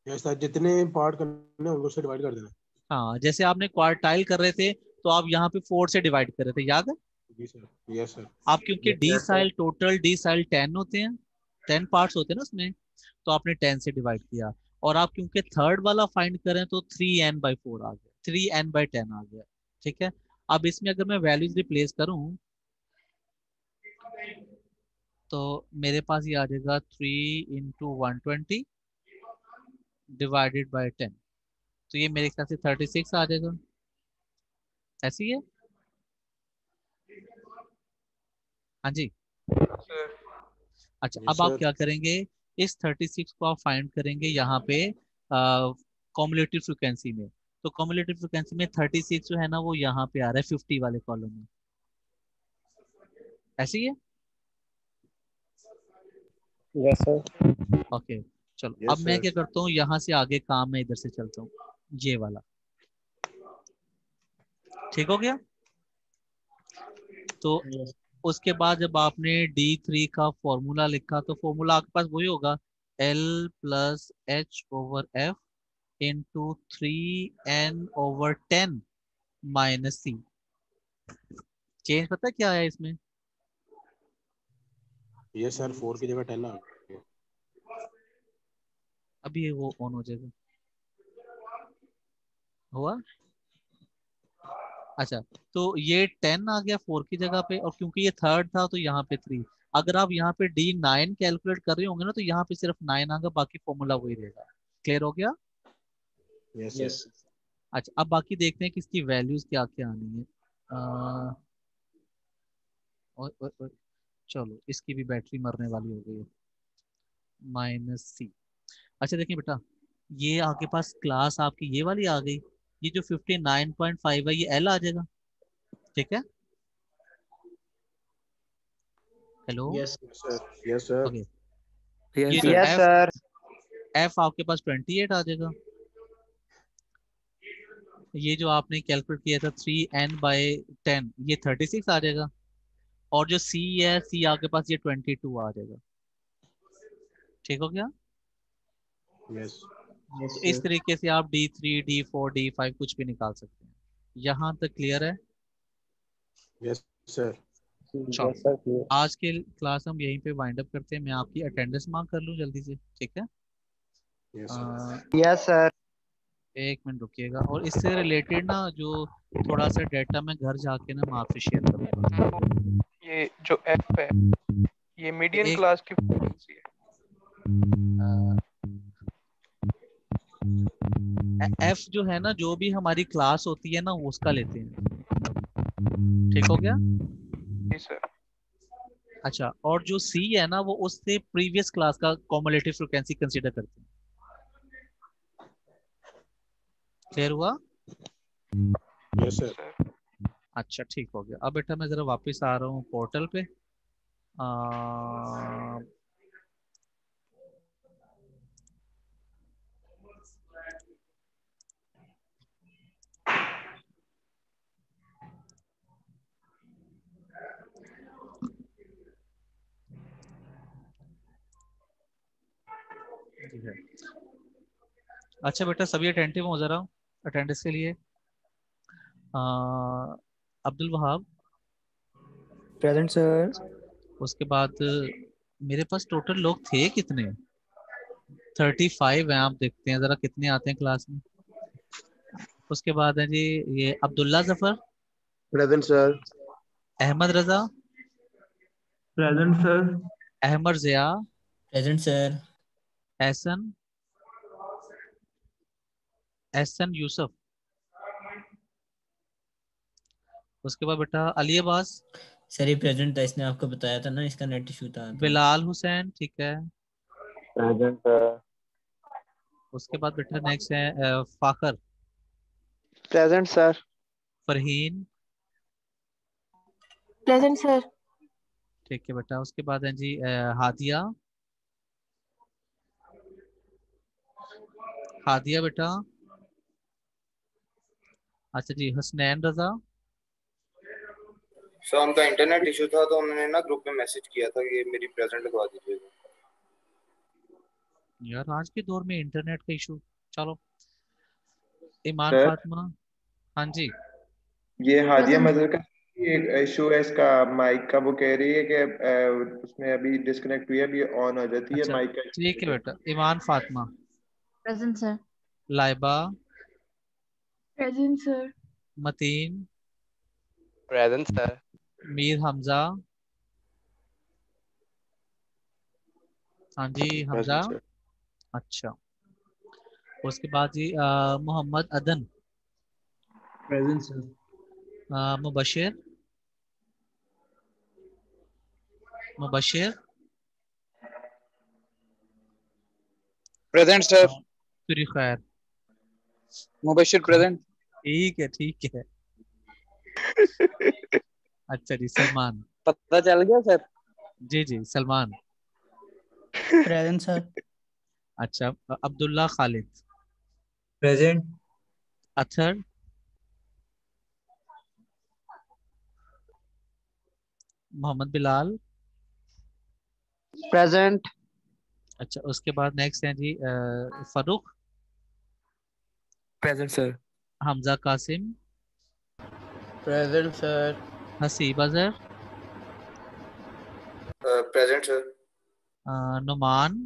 यस सर जितने पार्ट करने हैं उनको से डिवाइड कर देना। हाँ, जैसे आपने क्वार्टाइल कर रहे थे तो आप यहाँ पे 4 से डिवाइड कर रहे थे, याद है? जी सर। Yes sir. आप क्योंकि डी यस सर। साइल टोटल डी साइल 10 होते हैं, 10 पार्ट्स होते हैं ना उसमें, तो आपने 10 से डिवाइड किया। और आप क्योंकि थर्ड वाला फाइंड करें तो 3n/4 आ गया, 3n/10 आ गया, ठीक है? अब इसमें अगर मैं वैल्यूज रिप्लेस करूं तो मेरे पास ये आ जाएगा 3 × 120 डिवाइडेड बाई 10, तो ये मेरे ख्याल से 36 आ जाएगा, ऐसी है? हाँ जी। अच्छा, यस अब आप सर। क्या करेंगे इस 36 को आप फाइंड करेंगे यहाँ पे कॉम्युलेटिव फ्रिक्वेंसी में। तो कॉम्युलेटिव फ्रिक्वेंसी में 36 जो है ना वो यहाँ पे आ रहा है 50 वाले कॉलम में, ऐसे ही है। Yes sir. ओके चलो Yes, अब मैं sir. क्या करता हूँ, यहाँ से आगे काम मैं इधर से चलता हूँ, ये वाला ठीक हो गया। तो उसके बाद जब आपने D3 का फॉर्मूला लिखा तो फॉर्मूला आपके पास वही होगा, L+H/F into 3n/10 minus C। Change पता है क्या है इसमें? ये सर 4 की जगह 10 आ गया। अभी ये वो ऑन हो जाएगा, हुआ? अच्छा तो ये 10 आ गया 4 की जगह पे, और क्योंकि ये थर्ड था तो यहाँ पे 3। अगर आप यहाँ पे D9 कैलकुलेट कर रहे होंगे ना तो यहाँ पे सिर्फ 9 आएगा, बाकी फॉर्मूला वही रहेगा। क्लियर हो गया? Yes yes sir. अच्छा अब बाकी देखते हैं कि इसकी वैल्यूज क्या क्या आनी है। और चलो इसकी भी बैटरी मरने वाली हो गई है, -C। अच्छा देखिए बेटा, ये आपके पास क्लास आपकी ये वाली आ गई, ये जो 59.5 है ये L आ जाएगा, ठीक है? Hello yes sir. Yes sir. Okay, yes ये जो सर। Yes sir. F आपके पास 28 आ जाएगा, ये जो आपने कैलकुलेट किया था 3n/10 ये 36 आ जाएगा, और जो C है C आपके पास ये 22 आ जाएगा। ठीक हो गया? यस यस तो इस सर तरीके से आप D3 D4 D5 कुछ भी निकाल सकते हैं। यहाँ तक क्लियर है? Yes sir. चलो यस सर क्लियर। आज के क्लास हम यहीं पे वाइंड अप करते हैं। मैं आपकी अटेंडेंस मार्क कर लूँ जल्दी से, ठीक है? Yes sir. Yes sir. एक मिनट रुकिएगा, और इससे रिलेटेड ना जो थोड़ा सा डाटा मैं घर जाके ना मैं आपसे शेयर करूँगा। ये जो एफ है ये मीडियन एक क्लास की फ्रीक्वेंसी है। F जो है ना, जो भी हमारी क्लास होती है ना वो उसका लेते हैं। ठीक हो गया? जी सर। अच्छा, और जो C है ना वो उससे प्रीवियस क्लास का कॉम्युलेटिव फ्रीक्वेंसी कंसीडर करते हैं। क्लियर हुआ? Yes sir. अच्छा ठीक हो गया। अब बेटा मैं जरा वापस आ रहा हूँ पोर्टल पे। ठीक है। अच्छा बेटा सभी अटेंटिव हो जरा अटेंडेंस के लिए। Abdul Wahab, present sir. उसके बाद मेरे पास टोटल लोग थे कितने? 35 हैं। आप देखते हैं जरा कितने आते हैं क्लास में। उसके बाद है जी ये अब्दुल्ला जफर, प्रेजेंट सर। अहमद रजा, प्रेजेंट सर अहमद जिया, प्रेजेंट सर। एहसन, एहसन यूसुफ। उसके बाद बेटा अली अब्बास, सर ये प्रेजेंट था, इसने आपको बताया था ना इसका नेट इशू था तो। बिलाल हुसैन, ठीक है। Present sir. उसके बाद बेटा नेक्स्ट है Fakhar, present sir. Farheen, present sir. ठीक है बेटा। उसके बाद है जी हादिया, हादिया बेटा। अच्छा जी हसनैन रजा, सर उनका इंटरनेट इशू था तो उन्होंने ना ग्रुप में मैसेज किया था कि मेरी प्रेजेंट लगवा दीजिएगा। यार आज के दौर में इंटरनेट का इशू। चलो ईमान सर फातिमा, हाँ जी। ये हादिया प्रेजेंट। मदर का एक इशू है इसका माइक का। वो कह रही है कि उसमें अभी डिस्कनेक्ट हुई है, अभी ऑन हो जाती है अच्छा माइक का ठीक है issue है। बेटा। Iman Fatima, present sir. Laiba, present sir. Mateen, present sir. Mir Hamza, हाँ जी हमजा। Present sir. अच्छा उसके बाद जी Mohammad Adan, present sir Mubashir, Mubashir, present sir. सूर्य खैर। मुबशिर प्रेजेंट। ठीक है ठीक है। अच्छा जी सलमान। पता चल गया सर। जी जी सलमान। Present sir. अच्छा अब्दुल्ला खालिद। प्रेजेंट। अथर। मोहम्मद बिलाल। प्रेजेंट। अच्छा उसके बाद नेक्स्ट है जी Farooq. Present sir. Hamza Qasim. Present sir. Haseeb Azhar. Present sir. Numan.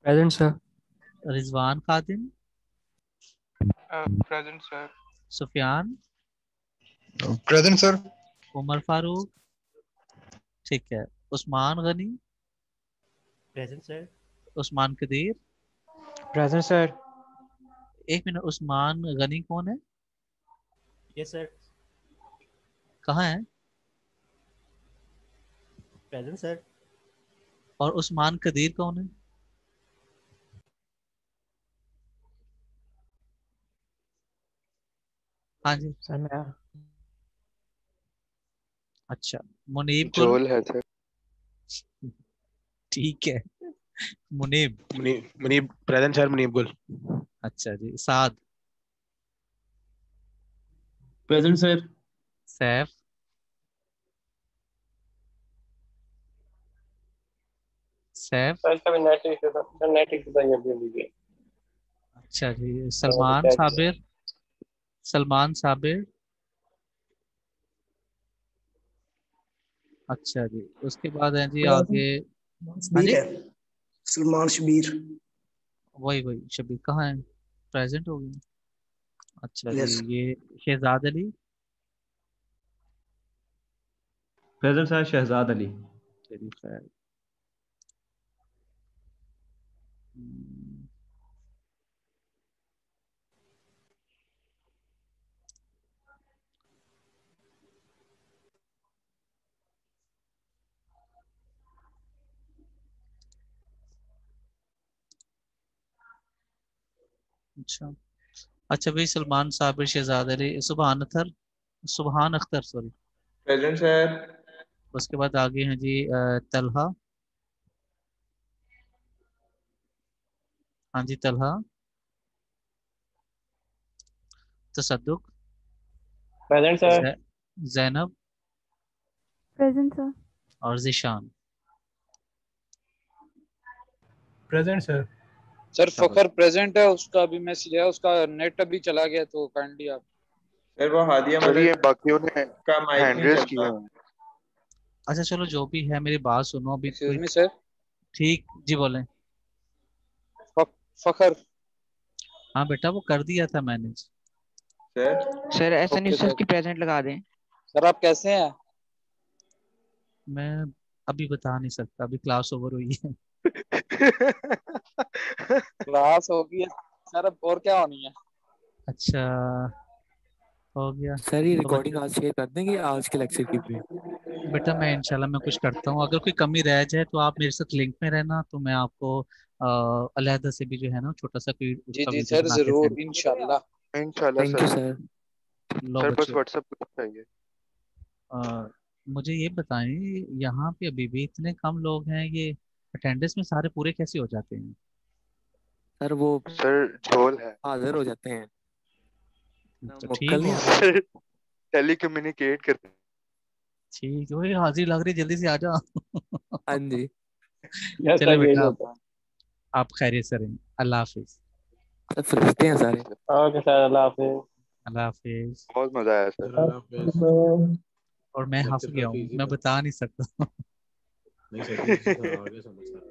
Present sir. Rizwan Khadim. Present sir. Sufiyan. Present sir. Umar Farooq. ठीक है। Usman Ghani. Present sir. Usman Qadeer. Present sir. एक मिनट उस्मान गनी कौन है? Yes sir. कहाँ है? Present sir. और उस्मान कदीर कौन है? हाँ जी। सर मैं अच्छा मुनीब गुल। जोल है सर। ठीक है। मुनीब। Muneeb present sir. मुनीब गुल। अच्छा जी Saad. Present sir. Saif. Saif. Sir इसका भी नेट इशू था सर। नेट इशू था ये अभी। अच्छा जी सलमान साबिर। सलमान साबिर। अच्छा जी उसके बाद है जी आगे। हाँ शबीर जी है। सलमान शबीर। वही वही शबीर कहाँ है? प्रेजेंट हो गई। अच्छा जी यस। ये शहजाद अली। Present sir. शहजाद अली। चलिए खैर। हम्म, अच्छा अच्छा भाई सलमान साबिर शहजाद अली सुबहान अख्तर। सुबहान अख्तर सॉरी। Present sir. उसके बाद आगे हैं जी तलहा। हाँ जी तलहा। तसद्दुक। Present sir. जै- जैनब। Present sir. और जिशान। Present sir. सर शाबाश। फखर प्रेजेंट है। उसका अभी मैसेज है। उसका नेट अभी चला गया तो काइंडली आप। सर वो हादिया सर ये मदर बाकियों ने का माइक हैंड नहीं रेज चलता। किए हैं। अच्छा चलो जो भी है मेरी बात सुनो अभी एक्सक्यूज कोई। मी सर। ठीक जी बोलें। फखर। हाँ बेटा वो कर दिया था manage. Sir sir SN okay Yusuf sir. की प्रेजेंट लगा दें। सर आप कैसे हैं? मैं अभी बता नहीं सकता अभी क्लास ओवर हुई है। क्लास होगी सर। अब और क्या होनी है? अच्छा हो गया। सर ये तो रिकॉर्डिंग आज शेयर कर देंगे आज के लेक्चर की भी। बेटा मैं इंशाल्लाह मैं कुछ करता हूँ अगर कोई कमी रह जाए तो आप मेरे साथ लिंक में रहना तो मैं आपको अलहदा से भी जो है ना छोटा सा कोई जी उसका जी वीडियो सर बना के सेंड। जरूर इंशाल्लाह। इंशाल्लाह thank you sir. Sir. Low sir बस बच्चों व्हाट्सएप पे चाहिए। मुझे ये बताएं यहाँ पे अभी भी इतने कम लोग हैं ये अटेंडेंस में सारे पूरे कैसे हो जाते हैं? सर वो सर झोल है। हाजिर हो जाते हैं ना तो मुक्कल ठीक नहीं हो आता। सर टेली कम्युनिकेट करते हैं। ठीक है वही हाजिर लग रही जल्दी से आ जा। हाँ जी। यस चले सर यही बेटा होता है। आप खैरियत से रहें। अल्लाह हाफिज। सर फरिश्ते हैं सारे। ओके सर अल्लाह हाफिज। अल्लाह हाफिज। बहुत मजा आया सर। सर अल्लाह हाफिज। और मैं हंस लेक्चर गया काफी हूँ इजी मैं था। बता नहीं सकता। नहीं सर जी आ गया समझ।